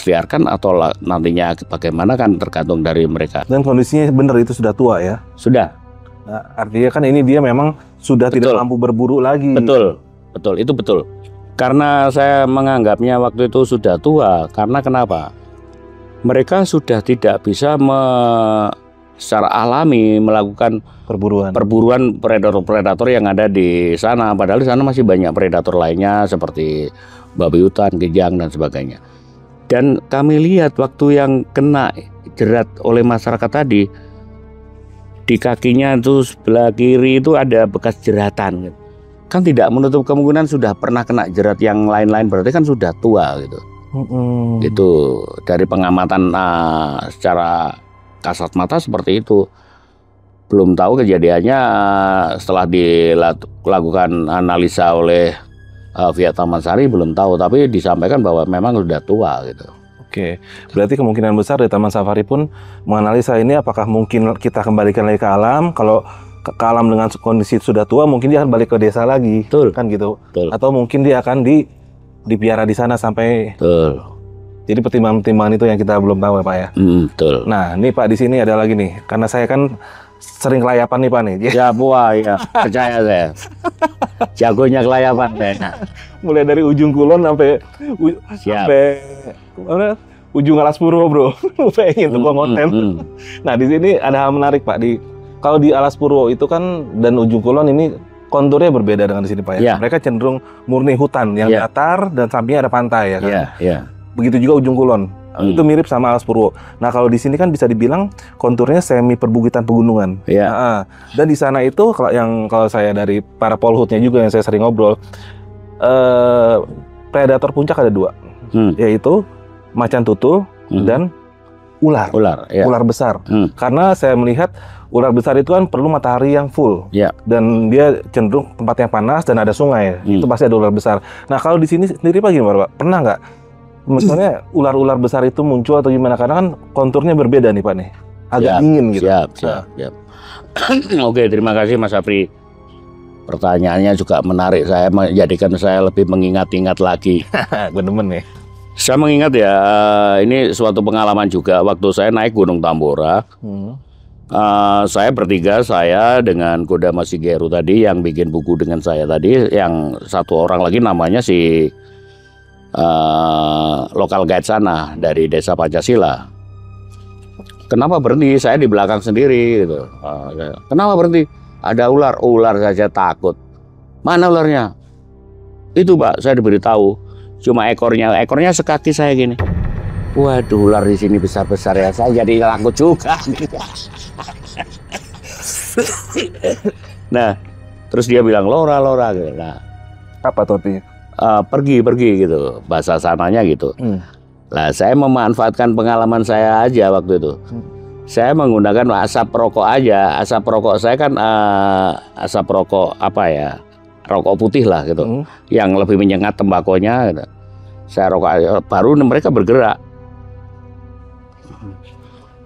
[SPEAKER 1] liarkan atau nantinya bagaimana kan tergantung dari mereka.
[SPEAKER 2] Dan kondisinya benar itu sudah tua ya?
[SPEAKER 1] Sudah.
[SPEAKER 2] Nah, artinya kan ini dia memang sudah tidak mampu berburu lagi.
[SPEAKER 1] Betul, itu betul. Karena saya menganggapnya waktu itu sudah tua, karena kenapa? Mereka sudah tidak bisa secara alami melakukan perburuan predator yang ada di sana. Padahal di sana masih banyak predator lainnya seperti babi hutan, kijang dan sebagainya. Dan kami lihat waktu yang kena jerat oleh masyarakat tadi, di kakinya itu sebelah kiri itu ada bekas jeratan. Kan tidak menutup kemungkinan sudah pernah kena jerat yang lain-lain, berarti kan sudah tua gitu. Itu dari pengamatan secara kasat mata seperti itu. Belum tahu kejadiannya setelah dilakukan analisa oleh pihak Taman Sari belum tahu, tapi disampaikan bahwa memang sudah tua gitu.
[SPEAKER 2] Oke, berarti kemungkinan besar di Taman Safari pun menganalisa ini apakah mungkin kita kembalikan lagi ke alam. Kalau ke alam dengan kondisi sudah tua, mungkin dia akan balik ke desa lagi.
[SPEAKER 1] Betul.
[SPEAKER 2] Kan gitu.
[SPEAKER 1] Betul.
[SPEAKER 2] Atau mungkin dia akan dipiara di sana sampai.
[SPEAKER 1] Betul.
[SPEAKER 2] Jadi pertimbangan-pertimbangan itu yang kita belum tahu ya Pak ya.
[SPEAKER 1] Betul.
[SPEAKER 2] Nah, ini Pak di sini ada lagi nih, karena saya kan sering kelayapan nih Pak nih.
[SPEAKER 1] Ya buah ya, percaya saya. Jagonya kelayapan saya.
[SPEAKER 2] Mulai dari ujung Kulon sampai ujung Alas Purwo bro. Pengen tuh konten. Nah di sini ada hal menarik Pak. Kalau di Alas Purwo itu kan dan ujung Kulon ini konturnya berbeda dengan di sini Pak ya. Mereka cenderung murni hutan yang datar dan sampingnya ada pantai ya kan. Begitu juga ujung Kulon. Itu mirip sama Alas Purwo. Nah kalau di sini kan bisa dibilang konturnya semi perbukitan pegunungan.
[SPEAKER 1] Iya.
[SPEAKER 2] Dan di sana itu kalau saya dari para polhutnya juga yang saya sering ngobrol, predator puncak ada 2, yaitu macan tutul dan ular. Ular besar. Karena saya melihat ular besar itu kan perlu matahari yang full. Dan dia cenderung tempatnya panas dan ada sungai. Itu pasti ada ular besar. Nah, kalau di sini sendiri Pak gimana, Pak? Pernah nggak misalnya ular-ular besar itu muncul atau gimana? Karena kan konturnya berbeda nih, Pak nih. Agak dingin gitu.
[SPEAKER 1] Siap. Oke, terima kasih Mas Apri. Pertanyaannya juga menarik, saya menjadikan saya lebih mengingat-ingat lagi.
[SPEAKER 2] Gue demen nih.
[SPEAKER 1] Saya mengingat ya, ini suatu pengalaman juga waktu saya naik Gunung Tambora. Saya bertiga, saya dengan Kodama Shigeru tadi yang bikin buku dengan saya tadi, yang satu orang lagi namanya si lokal guide sana dari Desa Pancasila. Kenapa berhenti? Saya di belakang sendiri gitu. Kenapa berhenti? Ada ular saja takut. Mana ularnya? Itu Pak, saya diberitahu. Cuma ekornya sekaki saya gini. Waduh, ular di sini besar-besar ya. Saya jadi takut juga. Nah, terus dia bilang lora gitu. Nah,
[SPEAKER 2] apa tuh artinya?
[SPEAKER 1] Pergi gitu, bahasa sananya gitu. Nah, saya memanfaatkan pengalaman saya aja waktu itu. Saya menggunakan asap rokok aja. Asap rokok saya kan asap rokok apa ya? Rokok putih lah gitu. Yang lebih menyengat tembakonya gitu. Saya rokok aja. Baru mereka bergerak.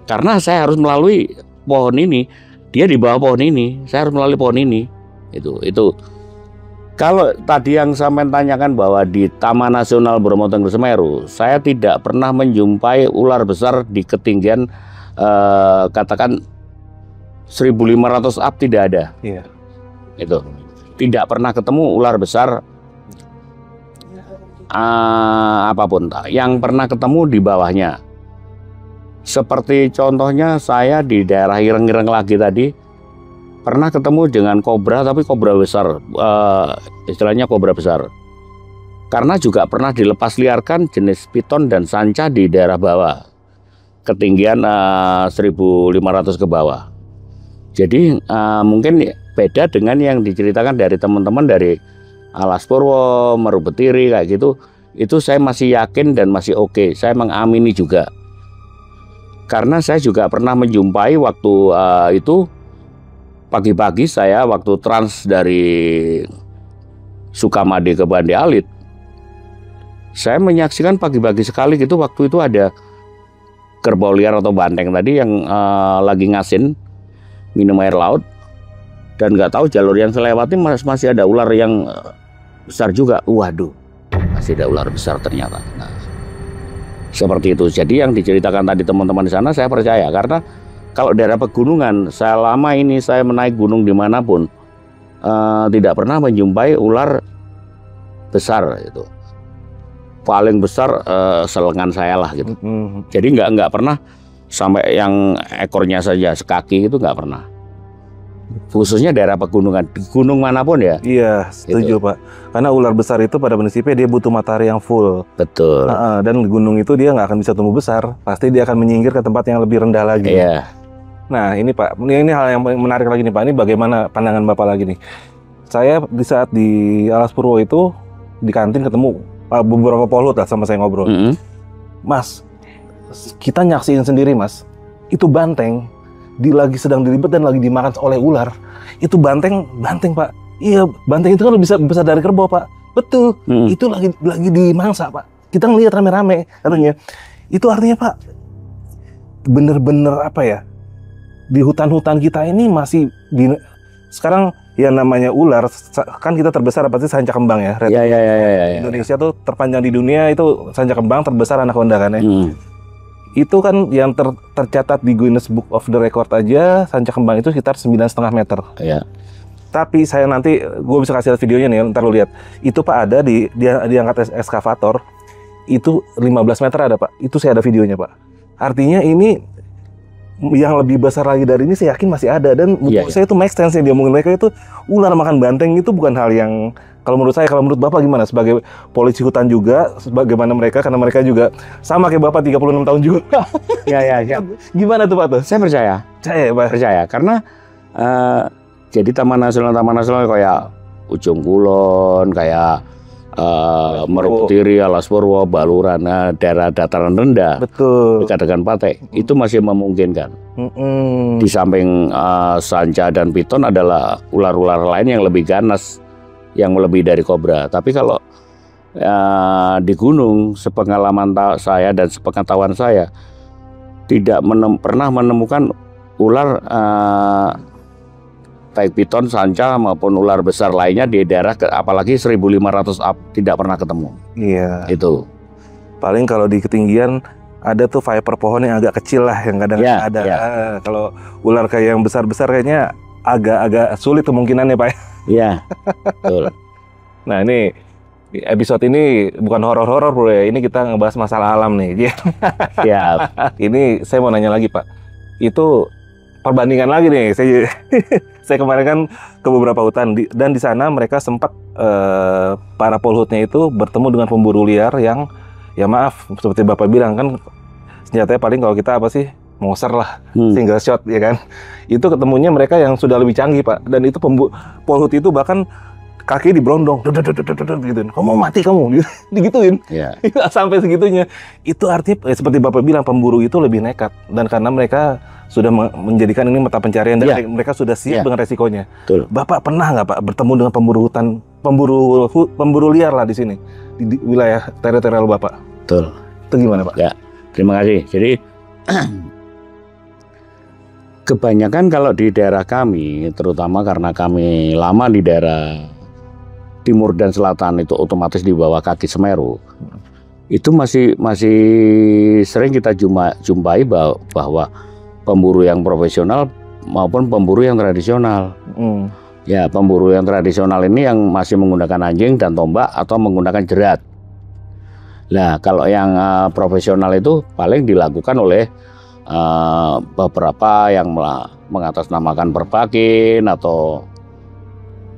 [SPEAKER 1] Karena saya harus melalui pohon ini. Dia di bawah pohon ini. Saya harus melalui pohon ini. Itu. Kalau tadi yang saya tanyakan bahwa di Taman Nasional Bromo Tengger Semeru, saya tidak pernah menjumpai ular besar di ketinggian katakan 1.500 up, tidak ada. Itu tidak pernah ketemu ular besar apapun. Yang pernah ketemu di bawahnya. Seperti contohnya saya di daerah Ireng-Ireng lagi tadi pernah ketemu dengan kobra, tapi kobra besar, istilahnya kobra besar. Karena juga pernah dilepas liarkan jenis piton dan sanca di daerah bawah, ketinggian 1.500 ke bawah. Jadi mungkin beda dengan yang diceritakan dari teman-teman dari Alas Purwo, Meru Betiri kayak gitu. Itu saya masih yakin dan masih oke. Saya mengamini juga. Karena saya juga pernah menjumpai waktu itu pagi-pagi saya waktu trans dari Sukamade ke Bande Alit. Saya menyaksikan pagi-pagi sekali gitu, waktu itu ada kerbau liar atau banteng tadi yang lagi ngasin minum air laut, dan nggak tahu jalur yang saya lewati masih ada ular yang besar juga. Waduh, masih ada ular besar ternyata. Nah, seperti itu. Jadi yang diceritakan tadi teman-teman di sana saya percaya, karena kalau daerah pegunungan, saya lama ini saya menaik gunung dimanapun tidak pernah menjumpai ular besar itu. Paling besar selengan saya lah gitu. Jadi nggak pernah sampai yang ekornya saja sekaki, itu nggak pernah. Khususnya daerah pegunungan, gunung manapun ya.
[SPEAKER 2] Iya, setuju gitu. Pak. Karena ular besar itu pada prinsipnya dia butuh matahari yang full.
[SPEAKER 1] Betul.
[SPEAKER 2] Dan gunung itu dia nggak akan bisa tumbuh besar. Pasti dia akan menyingkir ke tempat yang lebih rendah lagi.
[SPEAKER 1] Iya.
[SPEAKER 2] Nah ini Pak, ini hal yang menarik lagi nih Pak. Ini bagaimana pandangan Bapak lagi nih? Saya di saat di Alas Purwo itu di kantin ketemu beberapa polhut lah sama saya ngobrol. Mas, kita nyaksiin sendiri Mas, itu banteng lagi sedang diribet dan lagi dimakan oleh ular. Itu banteng Pak. Iya, banteng itu kan lebih besar dari kerbau Pak. Betul. Itu lagi dimangsa Pak. Kita ngelihat rame-rame katanya. Itu artinya Pak, bener-bener apa ya? Di hutan-hutan kita ini masih sekarang yang namanya ular kan kita terbesar pasti sanca kembang ya.
[SPEAKER 1] Iya.
[SPEAKER 2] Indonesia tuh terpanjang di dunia itu sanca kembang, terbesar anaconda kan ya. Itu kan yang tercatat di Guinness Book of the Record aja, sanca kembang itu sekitar 9,5 meter.
[SPEAKER 1] Iya.
[SPEAKER 2] Tapi saya nanti gue bisa kasih lihat videonya nih, ntar lu lihat. Itu Pak ada diangkat eskavator itu 15 meter ada Pak. Itu saya ada videonya Pak. Artinya ini yang lebih besar lagi dari ini saya yakin masih ada, dan menurut saya itu make sense yang dia ngomongin mereka itu ular makan banteng itu bukan hal yang Kalau menurut saya, kalau menurut Bapak gimana? Sebagai polisi hutan juga, sebagaimana mereka, karena mereka juga sama kayak Bapak 36 tahun juga.
[SPEAKER 1] Ya.
[SPEAKER 2] Gimana tuh Pak tuh?
[SPEAKER 1] Saya percaya.
[SPEAKER 2] Saya Pak.
[SPEAKER 1] Percaya karena jadi taman nasional kayak Ujung Kulon, kayak Merputiri, Alas Purwo, Baluran, daerah dataran rendah
[SPEAKER 2] Betul.
[SPEAKER 1] dekat dengan pantai itu masih memungkinkan. Di samping sanca dan piton adalah ular-ular lain yang lebih ganas, yang lebih dari kobra. Tapi kalau di gunung, sepengalaman saya dan sepengetahuan saya tidak pernah menemukan ular baik piton, sanca maupun ular besar lainnya di daerah apalagi 1.500 up tidak pernah ketemu.
[SPEAKER 2] Iya.
[SPEAKER 1] Itu.
[SPEAKER 2] Paling kalau di ketinggian ada tuh viper pohon yang agak kecil lah yang kadang ada. Kalau ular kayak yang besar-besar kayaknya agak sulit kemungkinannya Pak.
[SPEAKER 1] Iya. Betul.
[SPEAKER 2] Nah ini episode ini bukan horor-horor bro ya. Ini kita ngebahas masalah alam nih.
[SPEAKER 1] Siap.
[SPEAKER 2] Ini saya mau nanya lagi Pak. Itu perbandingan lagi nih. Saya kemarin kan ke beberapa hutan dan di sana mereka sempat para polhutnya itu bertemu dengan pemburu liar yang ya maaf seperti Bapak bilang kan senjatanya paling kalau kita apa sih monster lah, single shot ya kan. Itu ketemunya mereka yang sudah lebih canggih Pak. Dan itu polhut itu bahkan kaki diberondong, gitu. Kamu mati kamu, digituin.
[SPEAKER 1] Yeah.
[SPEAKER 2] Sampai segitunya. Itu artinya seperti Bapak bilang pemburu itu lebih nekat dan karena mereka sudah menjadikan ini mata pencarian dan mereka sudah siap dengan resikonya.
[SPEAKER 1] Betul.
[SPEAKER 2] Bapak pernah nggak Pak bertemu dengan pemburu hutan, pemburu liar lah di sini di wilayah teritorial Bapak?
[SPEAKER 1] Betul.
[SPEAKER 2] Itu gimana Pak?
[SPEAKER 1] Ya, terima kasih. Jadi kebanyakan kalau di daerah kami, terutama karena kami lama di daerah timur dan selatan itu otomatis di bawah kaki Semeru, itu masih sering kita jumpai bahwa pemburu yang profesional maupun pemburu yang tradisional. Ya, pemburu yang tradisional ini yang masih menggunakan anjing dan tombak atau menggunakan jerat. Nah, kalau yang profesional itu paling dilakukan oleh beberapa yang mengatasnamakan perbakin atau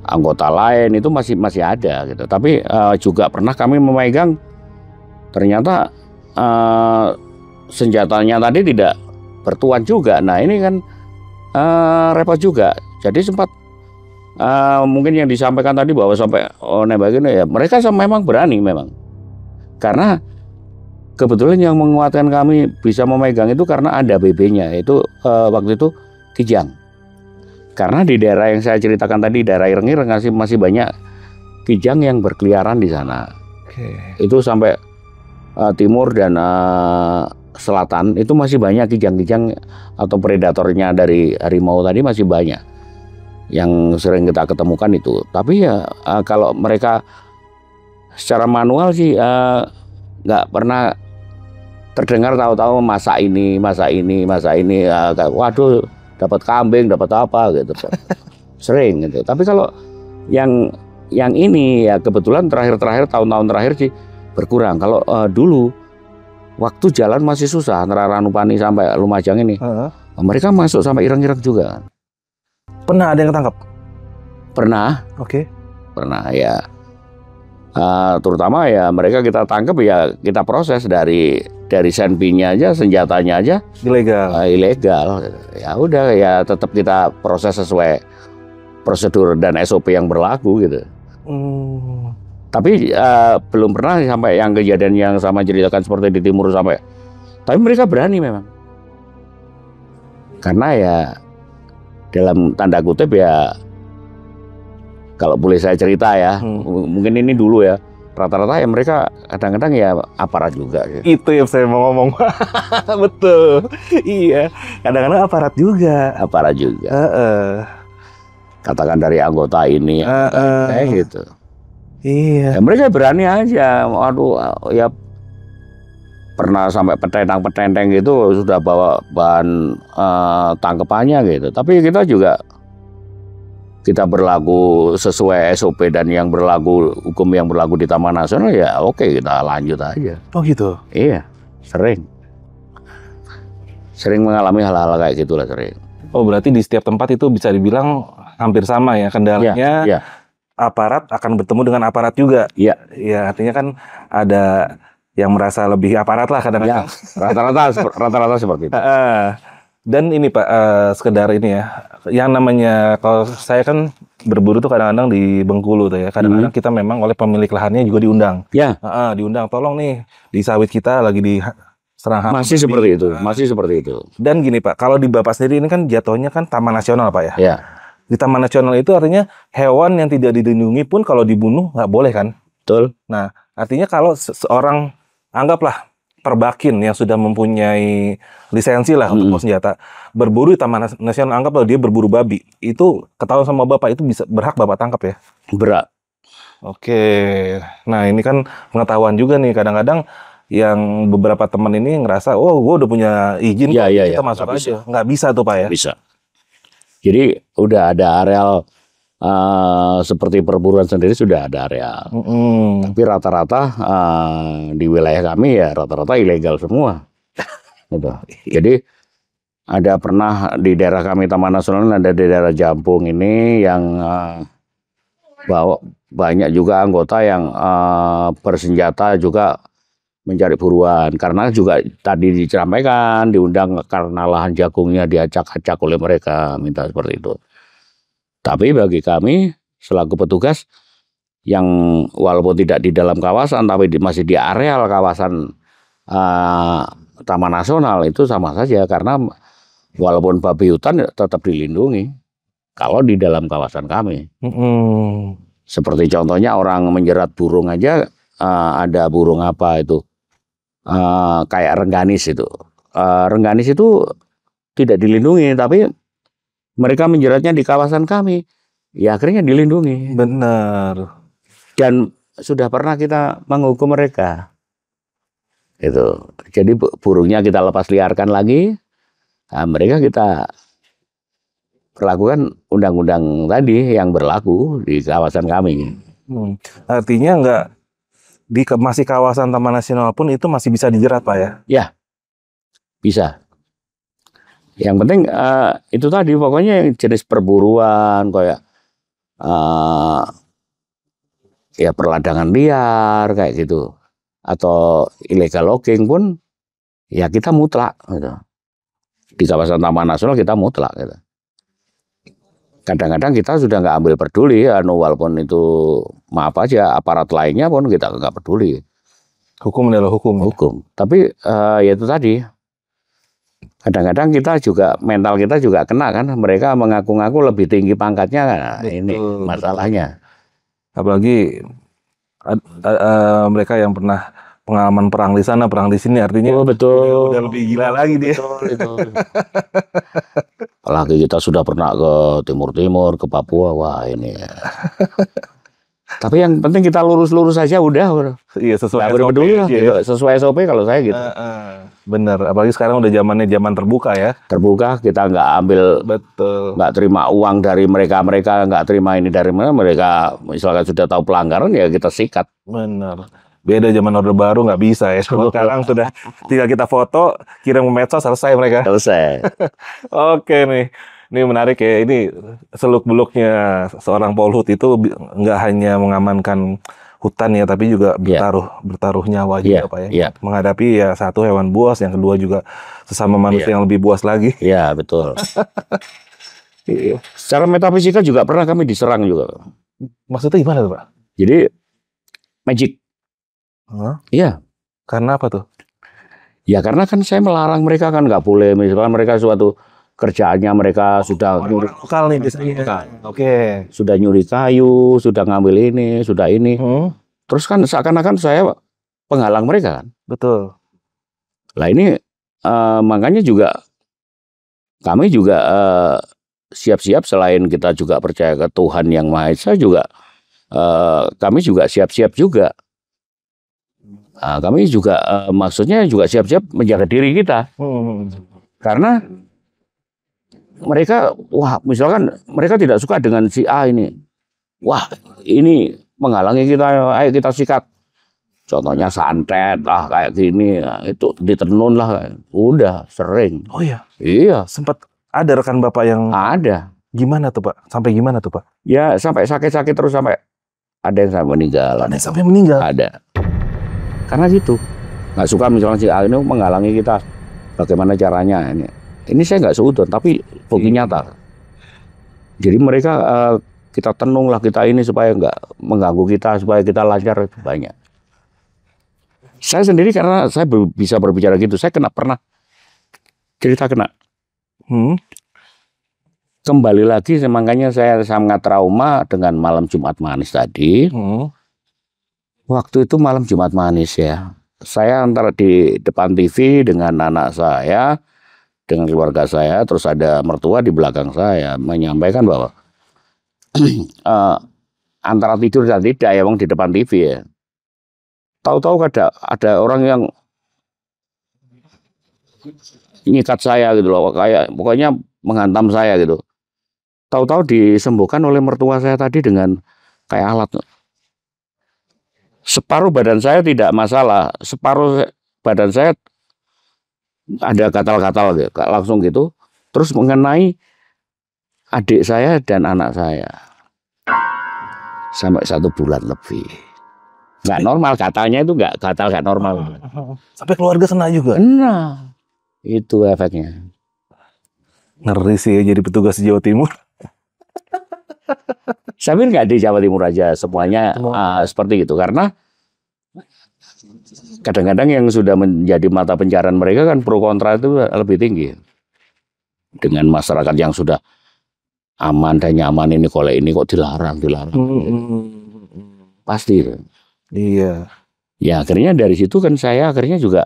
[SPEAKER 1] anggota lain itu masih ada gitu. Tapi juga pernah kami memegang ternyata senjatanya tadi tidak bertuan juga. Nah ini kan repot juga. Jadi sempat mungkin yang disampaikan tadi bahwa sampai nembakin ya mereka memang berani memang. Karena kebetulan yang menguatkan kami bisa memegang itu karena ada BB-nya itu waktu itu Kijang. Karena di daerah yang saya ceritakan tadi daerah Ireng-Ireng masih banyak kijang yang berkeliaran di sana. Itu sampai timur dan selatan itu masih banyak kijang-kijang atau predatornya dari harimau tadi masih banyak yang sering kita ketemukan itu. Tapi ya kalau mereka secara manual sih nggak pernah terdengar tahu-tahu masa ini waduh dapat kambing dapat apa gitu sering gitu. Tapi kalau yang ini ya kebetulan terakhir tahun-tahun terakhir sih berkurang. Kalau dulu waktu jalan masih susah antara Ranupani sampai Lumajang ini. Mereka masuk sampai Ireng-Ireng juga.
[SPEAKER 2] Pernah ada yang ketangkap?
[SPEAKER 1] Pernah.
[SPEAKER 2] Oke.
[SPEAKER 1] Pernah ya. Terutama ya mereka kita tangkap ya kita proses dari senpinya aja, senjatanya aja ilegal. Ya udah ya tetap kita proses sesuai prosedur dan SOP yang berlaku gitu. Tapi belum pernah sampai yang kejadian yang sama ceritakan seperti di timur sampai. Tapi mereka berani memang. Karena ya dalam tanda kutip ya kalau boleh saya cerita ya, mungkin ini dulu ya. Rata-rata ya mereka kadang-kadang ya aparat juga.
[SPEAKER 2] Itu yang saya mau ngomong. Betul. Iya. Kadang-kadang aparat juga.
[SPEAKER 1] Aparat juga. Katakan dari anggota ini kayak gitu.
[SPEAKER 2] Iya.
[SPEAKER 1] Ya, mereka berani aja. Waduh, ya pernah sampai petentang-petenteng gitu sudah bawa bahan tangkepannya gitu. Tapi kita juga kita berlaku sesuai SOP dan yang berlaku hukum yang berlaku di Taman Nasional ya oke kita lanjut aja.
[SPEAKER 2] Oh gitu?
[SPEAKER 1] Iya, sering mengalami hal-hal kayak gitulah sering.
[SPEAKER 2] Oh berarti di setiap tempat itu bisa dibilang hampir sama ya kendalanya.
[SPEAKER 1] Iya.
[SPEAKER 2] aparat akan bertemu dengan aparat juga.
[SPEAKER 1] Iya.
[SPEAKER 2] Ya, artinya kan ada yang merasa lebih aparat lah kadang-kadang.
[SPEAKER 1] Rata-rata seperti itu.
[SPEAKER 2] Dan ini Pak, sekedar ini ya, yang namanya kalau saya kan berburu tuh kadang-kadang di Bengkulu tuh ya, kadang-kadang kita memang oleh pemilik lahannya juga diundang.
[SPEAKER 1] Ya,
[SPEAKER 2] Diundang, tolong nih di sawit kita lagi diserang hama
[SPEAKER 1] masih
[SPEAKER 2] babi.
[SPEAKER 1] seperti itu, masih seperti itu.
[SPEAKER 2] Dan gini Pak, kalau di Bapak sendiri ini kan jatuhnya kan Taman Nasional Pak ya.
[SPEAKER 1] Ya,
[SPEAKER 2] Di Taman Nasional itu artinya hewan yang tidak dilindungi pun kalau dibunuh nggak boleh kan?
[SPEAKER 1] betul.
[SPEAKER 2] Nah, artinya kalau seorang anggaplah perbakin yang sudah mempunyai lisensi lah untuk bawa senjata berburu di Taman Nasional, anggaplah dia berburu babi, itu ketahuan sama Bapak itu bisa berhak Bapak tangkap ya?
[SPEAKER 1] Berat.
[SPEAKER 2] Oke, nah ini kan pengetahuan juga nih, kadang-kadang yang beberapa teman ini ngerasa, oh gue udah punya izin kok, kita masuk
[SPEAKER 1] nggak
[SPEAKER 2] aja. Nggak bisa tuh Pak ya?
[SPEAKER 1] Bisa. Jadi udah ada areal seperti perburuan sendiri sudah ada areal. Tapi rata-rata di wilayah kami ya rata-rata ilegal semua. Gitu. Jadi ada pernah di daerah kami Taman Nasional, ada di daerah Jampung ini yang bawa banyak juga anggota yang bersenjata juga mencari buruan, karena juga tadi disampaikan diundang karena lahan jagungnya diacak-acak oleh mereka, minta seperti itu. Tapi bagi kami selaku petugas yang walaupun tidak di dalam kawasan tapi masih di areal kawasan Taman Nasional itu sama saja, karena walaupun babi hutan tetap dilindungi kalau di dalam kawasan kami. Seperti contohnya orang menjerat burung aja, ada burung apa itu kayak rengganis itu. Rengganis itu tidak dilindungi, tapi mereka menjeratnya di kawasan kami, ya akhirnya dilindungi.
[SPEAKER 2] Benar.
[SPEAKER 1] Dan sudah pernah kita menghukum mereka. Itu. Jadi burungnya kita lepas liarkan lagi, nah, mereka kita perlakukan undang-undang tadi yang berlaku di kawasan kami.
[SPEAKER 2] Artinya nggak di masih kawasan Taman Nasional pun itu masih bisa dijerat Pak ya?
[SPEAKER 1] Ya, bisa. Yang penting itu tadi pokoknya jenis perburuan kayak ya perladangan liar kayak gitu, atau illegal logging pun ya kita mutlak gitu. Di kawasan Taman Nasional kita mutlak gitu. Kadang-kadang kita sudah nggak ambil peduli, walaupun itu maaf aja aparat lainnya pun kita nggak peduli.
[SPEAKER 2] Hukum adalah hukum.
[SPEAKER 1] Hukum. Tapi ya itu tadi. Kadang-kadang kita juga mental kita juga kena kan, mereka mengaku-ngaku lebih tinggi pangkatnya kan, ini masalahnya.
[SPEAKER 2] Apalagi mereka yang pernah pengalaman perang di sana, perang di sini, artinya
[SPEAKER 1] betul.
[SPEAKER 2] Udah lebih gila lagi dia.
[SPEAKER 1] Betul. Apalagi kita sudah pernah ke Timur-Timur, ke Papua, wah ini. Tapi yang penting kita lurus-lurus saja udah.
[SPEAKER 2] Iya, sesuai
[SPEAKER 1] SOP. Sesuai SOP kalau saya gitu.
[SPEAKER 2] Bener, apalagi sekarang udah zaman terbuka ya.
[SPEAKER 1] Terbuka, kita nggak ambil,
[SPEAKER 2] betul,
[SPEAKER 1] nggak terima uang dari mereka nggak terima ini dari mereka. Misalkan sudah tahu pelanggaran ya kita sikat.
[SPEAKER 2] Bener. Beda zaman Orde Baru nggak bisa ya. Sekarang sudah tinggal kita foto, kirim ke medsos, selesai mereka.
[SPEAKER 1] Selesai.
[SPEAKER 2] Oke nih. Ini menarik ya, ini seluk-beluknya seorang Polhut itu nggak hanya mengamankan hutan ya, tapi juga bertaruh nyawa juga Pak ya. Menghadapi ya satu hewan buas, yang kedua juga sesama manusia yang lebih buas lagi.
[SPEAKER 1] Iya, betul. Secara metafisika juga pernah kami diserang juga.
[SPEAKER 2] Maksudnya gimana tuh Pak?
[SPEAKER 1] Jadi magic. Iya.
[SPEAKER 2] Karena apa tuh?
[SPEAKER 1] Ya karena kan saya melarang mereka kan nggak boleh, misalkan mereka suatu kerjaannya mereka sudah nyuri
[SPEAKER 2] lokal nih biasanya. Oke.
[SPEAKER 1] Sudah nyuri kayu, sudah ngambil ini, sudah ini. Terus kan seakan-akan saya penghalang mereka kan.
[SPEAKER 2] Betul.
[SPEAKER 1] Lah ini makanya juga kami juga siap-siap, selain kita juga percaya ke Tuhan Yang Maha Esa juga kami juga siap-siap juga. Kami juga maksudnya juga siap-siap menjaga diri kita. Karena mereka, wah misalkan mereka tidak suka dengan si A ini. Wah ini menghalangi kita, ayo kita sikat. Contohnya santet lah kayak gini, itu ditenun lah. Udah sering.
[SPEAKER 2] Oh iya?
[SPEAKER 1] Iya.
[SPEAKER 2] Sempat ada rekan Bapak yang...
[SPEAKER 1] Ada.
[SPEAKER 2] Gimana tuh Pak? Sampai gimana tuh Pak?
[SPEAKER 1] Ya sampai sakit-sakit terus, sampai ada yang sampai meninggal.
[SPEAKER 2] Ada yang sampai meninggal.
[SPEAKER 1] Ada. Karena gitu, nggak suka misalnya si A ini menghalangi kita. Bagaimana caranya ini? Ini saya nggak seudon, tapi bukti nyata. Jadi mereka kita tenunglah kita ini supaya nggak mengganggu kita, supaya kita lancar itu banyak. Saya sendiri karena saya bisa berbicara gitu, saya pernah cerita kena. Kembali lagi, makanya saya sangat trauma dengan malam Jumat Manis tadi. Waktu itu malam Jumat Manis ya, saya antara di depan TV dengan anak saya, dengan keluarga saya, terus ada mertua di belakang saya menyampaikan bahwa antara tidur dan tidak ya, di depan TV ya. Tahu-tahu ada orang yang nyikat saya gitu loh, kayak pokoknya menghantam saya gitu. Tahu-tahu disembuhkan oleh mertua saya tadi dengan kayak alat. Separuh badan saya tidak masalah, separuh badan saya ada gatal-gatal gitu, langsung gitu. Terus mengenai adik saya dan anak saya sampai 1 bulan lebih. Nggak normal, gatalnya itu nggak normal.
[SPEAKER 2] Sampai keluarga kena juga.
[SPEAKER 1] Nah, itu efeknya.
[SPEAKER 2] Ngeri sih ya jadi petugas Jawa Timur.
[SPEAKER 1] Saya pikir nggak di Jawa Timur aja, semuanya seperti itu. Karena kadang-kadang yang sudah menjadi mata pencarian mereka kan pro kontra itu lebih tinggi. Dengan masyarakat yang sudah aman dan nyaman ini, kalau ini kok dilarang. Pasti.
[SPEAKER 2] Iya.
[SPEAKER 1] Ya akhirnya dari situ kan saya akhirnya juga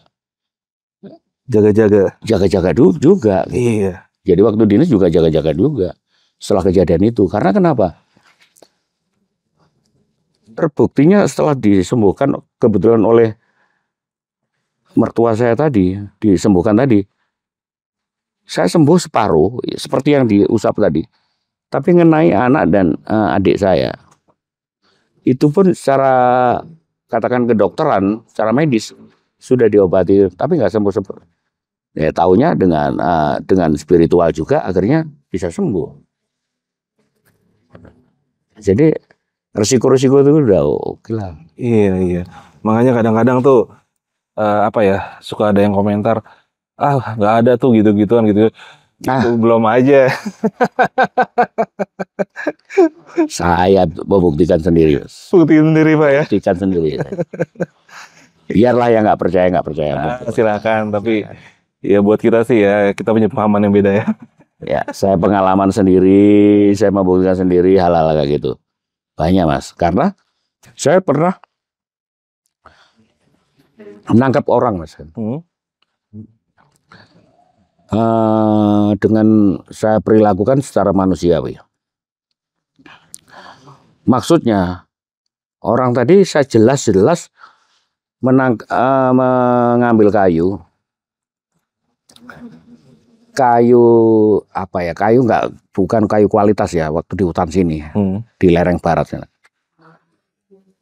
[SPEAKER 1] jaga-jaga juga.
[SPEAKER 2] Iya.
[SPEAKER 1] Jadi waktu dinas juga jaga-jaga juga setelah kejadian itu. Karena kenapa? Terbuktinya setelah disembuhkan kebetulan oleh mertua saya tadi, disembuhkan tadi, saya sembuh separuh seperti yang diusap tadi. Tapi mengenai anak dan adik saya, itu pun secara katakan kedokteran, secara medis sudah diobati, tapi nggak sembuh. Ya taunya dengan spiritual juga akhirnya bisa sembuh. Jadi resiko-resiko itu udah oke lah.
[SPEAKER 2] Iya. Makanya kadang-kadang tuh suka ada yang komentar, nggak ada tuh gitu-gituan gitu. Itu belum aja.
[SPEAKER 1] Saya membuktikan sendiri.
[SPEAKER 2] Buktiin sendiri Pak ya.
[SPEAKER 1] Buktikan sendiri. Biarlah yang nggak percaya.
[SPEAKER 2] Silakan, tapi ya buat kita sih ya, kita punya pemahaman yang beda ya.
[SPEAKER 1] Ya, saya pengalaman sendiri, saya membuktikan sendiri hal-hal kayak gitu. Banyak Mas, karena saya pernah menangkap orang Mas. Dengan saya perilakukan secara manusiawi. Maksudnya orang tadi saya jelas mengambil kayu bukan kayu kualitas ya, waktu di hutan sini di lereng barat sana.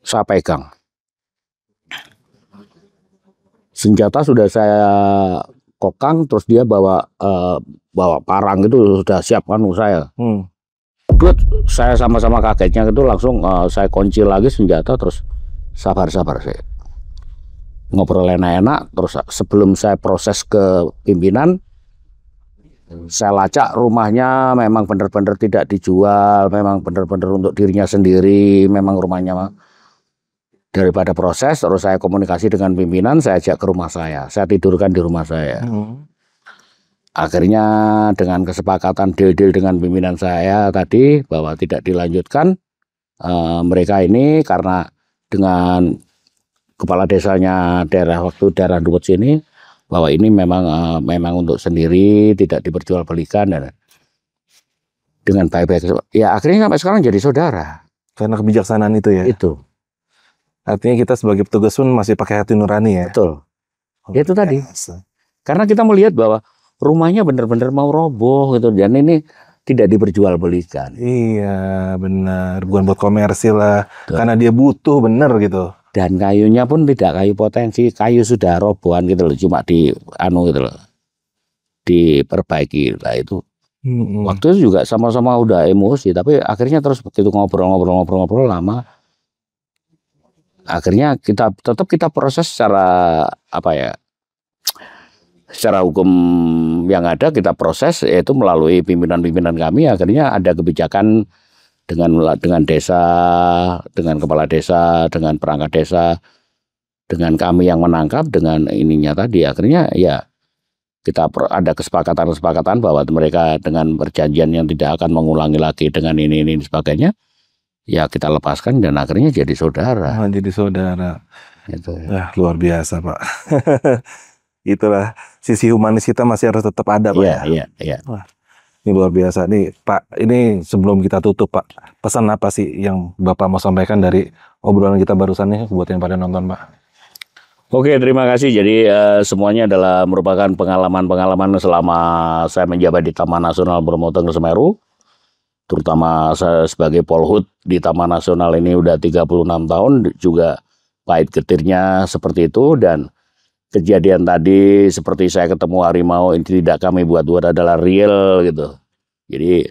[SPEAKER 1] Saya pegang senjata, sudah saya kokang, terus dia bawa parang itu sudah siapkan saya. Saya sama-sama kagetnya itu langsung saya kunci lagi senjata, terus sabar saya ngobrol enak-enak. Terus sebelum saya proses ke pimpinan, saya lacak rumahnya, memang benar-benar tidak dijual, memang benar-benar untuk dirinya sendiri, memang rumahnya. Daripada proses, terus saya komunikasi dengan pimpinan, saya ajak ke rumah saya tidurkan di rumah saya. Akhirnya dengan kesepakatan deal dengan pimpinan saya tadi bahwa tidak dilanjutkan, mereka ini karena dengan kepala desanya daerah Duwet sini, bahwa ini memang untuk sendiri, tidak diperjualbelikan, dan dengan baik-baik. Ya akhirnya sampai sekarang jadi saudara.
[SPEAKER 2] Karena kebijaksanaan itu ya.
[SPEAKER 1] Itu.
[SPEAKER 2] Artinya kita sebagai petugas pun masih pakai hati nurani ya.
[SPEAKER 1] Betul. Itu tadi. Karena kita melihat bahwa rumahnya benar-benar mau roboh gitu, dan ini tidak diperjualbelikan.
[SPEAKER 2] Iya benar, bukan buat komersil lah. Betul. Karena dia butuh bener gitu.
[SPEAKER 1] Dan kayunya pun tidak kayu potensi, kayu sudah robohan gitu loh, cuma gitu loh, diperbaiki. Nah itu waktu itu juga sama-sama udah emosi, tapi akhirnya terus begitu ngobrol lama, akhirnya tetap kita proses secara apa ya, secara hukum yang ada kita proses, yaitu melalui pimpinan-pimpinan kami. Akhirnya ada kebijakan dengan desa, dengan kepala desa, dengan perangkat desa, dengan kami yang menangkap, dengan ininya tadi. Akhirnya ya kita ada kesepakatan bahwa mereka dengan perjanjian yang tidak akan mengulangi lagi dengan ini sebagainya, ya kita lepaskan dan akhirnya jadi saudara.
[SPEAKER 2] Oh, jadi saudara.
[SPEAKER 1] Gitu.
[SPEAKER 2] Luar biasa, Pak. Itulah sisi humanis kita masih harus tetap ada, Pak.
[SPEAKER 1] Iya.
[SPEAKER 2] Wah, ini luar biasa. Nih, Pak, ini sebelum kita tutup, Pak, pesan apa sih yang Bapak mau sampaikan dari obrolan kita barusan nih buat yang pada nonton, Pak?
[SPEAKER 1] Oke, terima kasih. Jadi semuanya adalah merupakan pengalaman-pengalaman selama saya menjabat di Taman Nasional Bromo Tengger Semeru. Terutama saya sebagai Polhut di Taman Nasional ini udah 36 tahun, juga pahit getirnya seperti itu. Dan kejadian tadi seperti saya ketemu harimau, ini tidak kami buat-buat, adalah real gitu. Jadi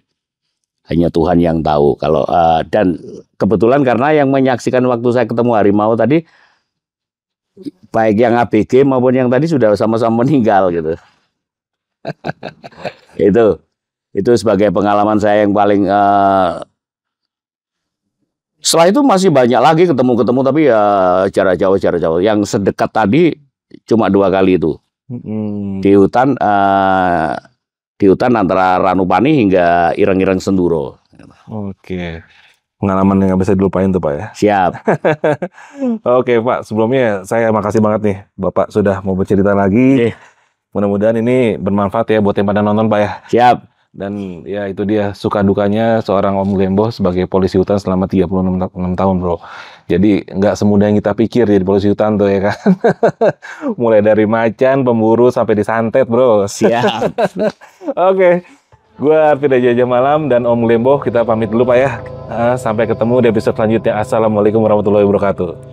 [SPEAKER 1] hanya Tuhan yang tahu. Kalau dan kebetulan karena yang menyaksikan waktu saya ketemu harimau tadi, baik yang ABG maupun yang tadi sudah sama-sama meninggal gitu. Itu sebagai pengalaman saya yang paling. Setelah itu masih banyak lagi ketemu tapi ya jarak jauh. Yang sedekat tadi cuma 2 kali itu. Di hutan antara Ranupani hingga Ireng-Ireng Senduro.
[SPEAKER 2] Oke. Pengalaman yang nggak bisa dilupain tuh, Pak ya.
[SPEAKER 1] Siap.
[SPEAKER 2] Oke, Pak. Sebelumnya saya makasih banget nih Bapak sudah mau bercerita lagi. Mudah-mudahan ini bermanfaat ya buat yang pada nonton, Pak ya.
[SPEAKER 1] Siap.
[SPEAKER 2] Dan ya itu dia suka dukanya seorang Om Glembo sebagai polisi hutan selama 36 tahun, bro. Jadi nggak semudah yang kita pikir jadi polisi hutan tuh ya kan. Mulai dari macan, pemburu sampai disantet, bro.
[SPEAKER 1] Siap.
[SPEAKER 2] Oke. Gua Arvida Jajah Malam dan Om Glembo, kita pamit dulu, Pak ya. Sampai ketemu di episode selanjutnya. Assalamualaikum warahmatullahi wabarakatuh.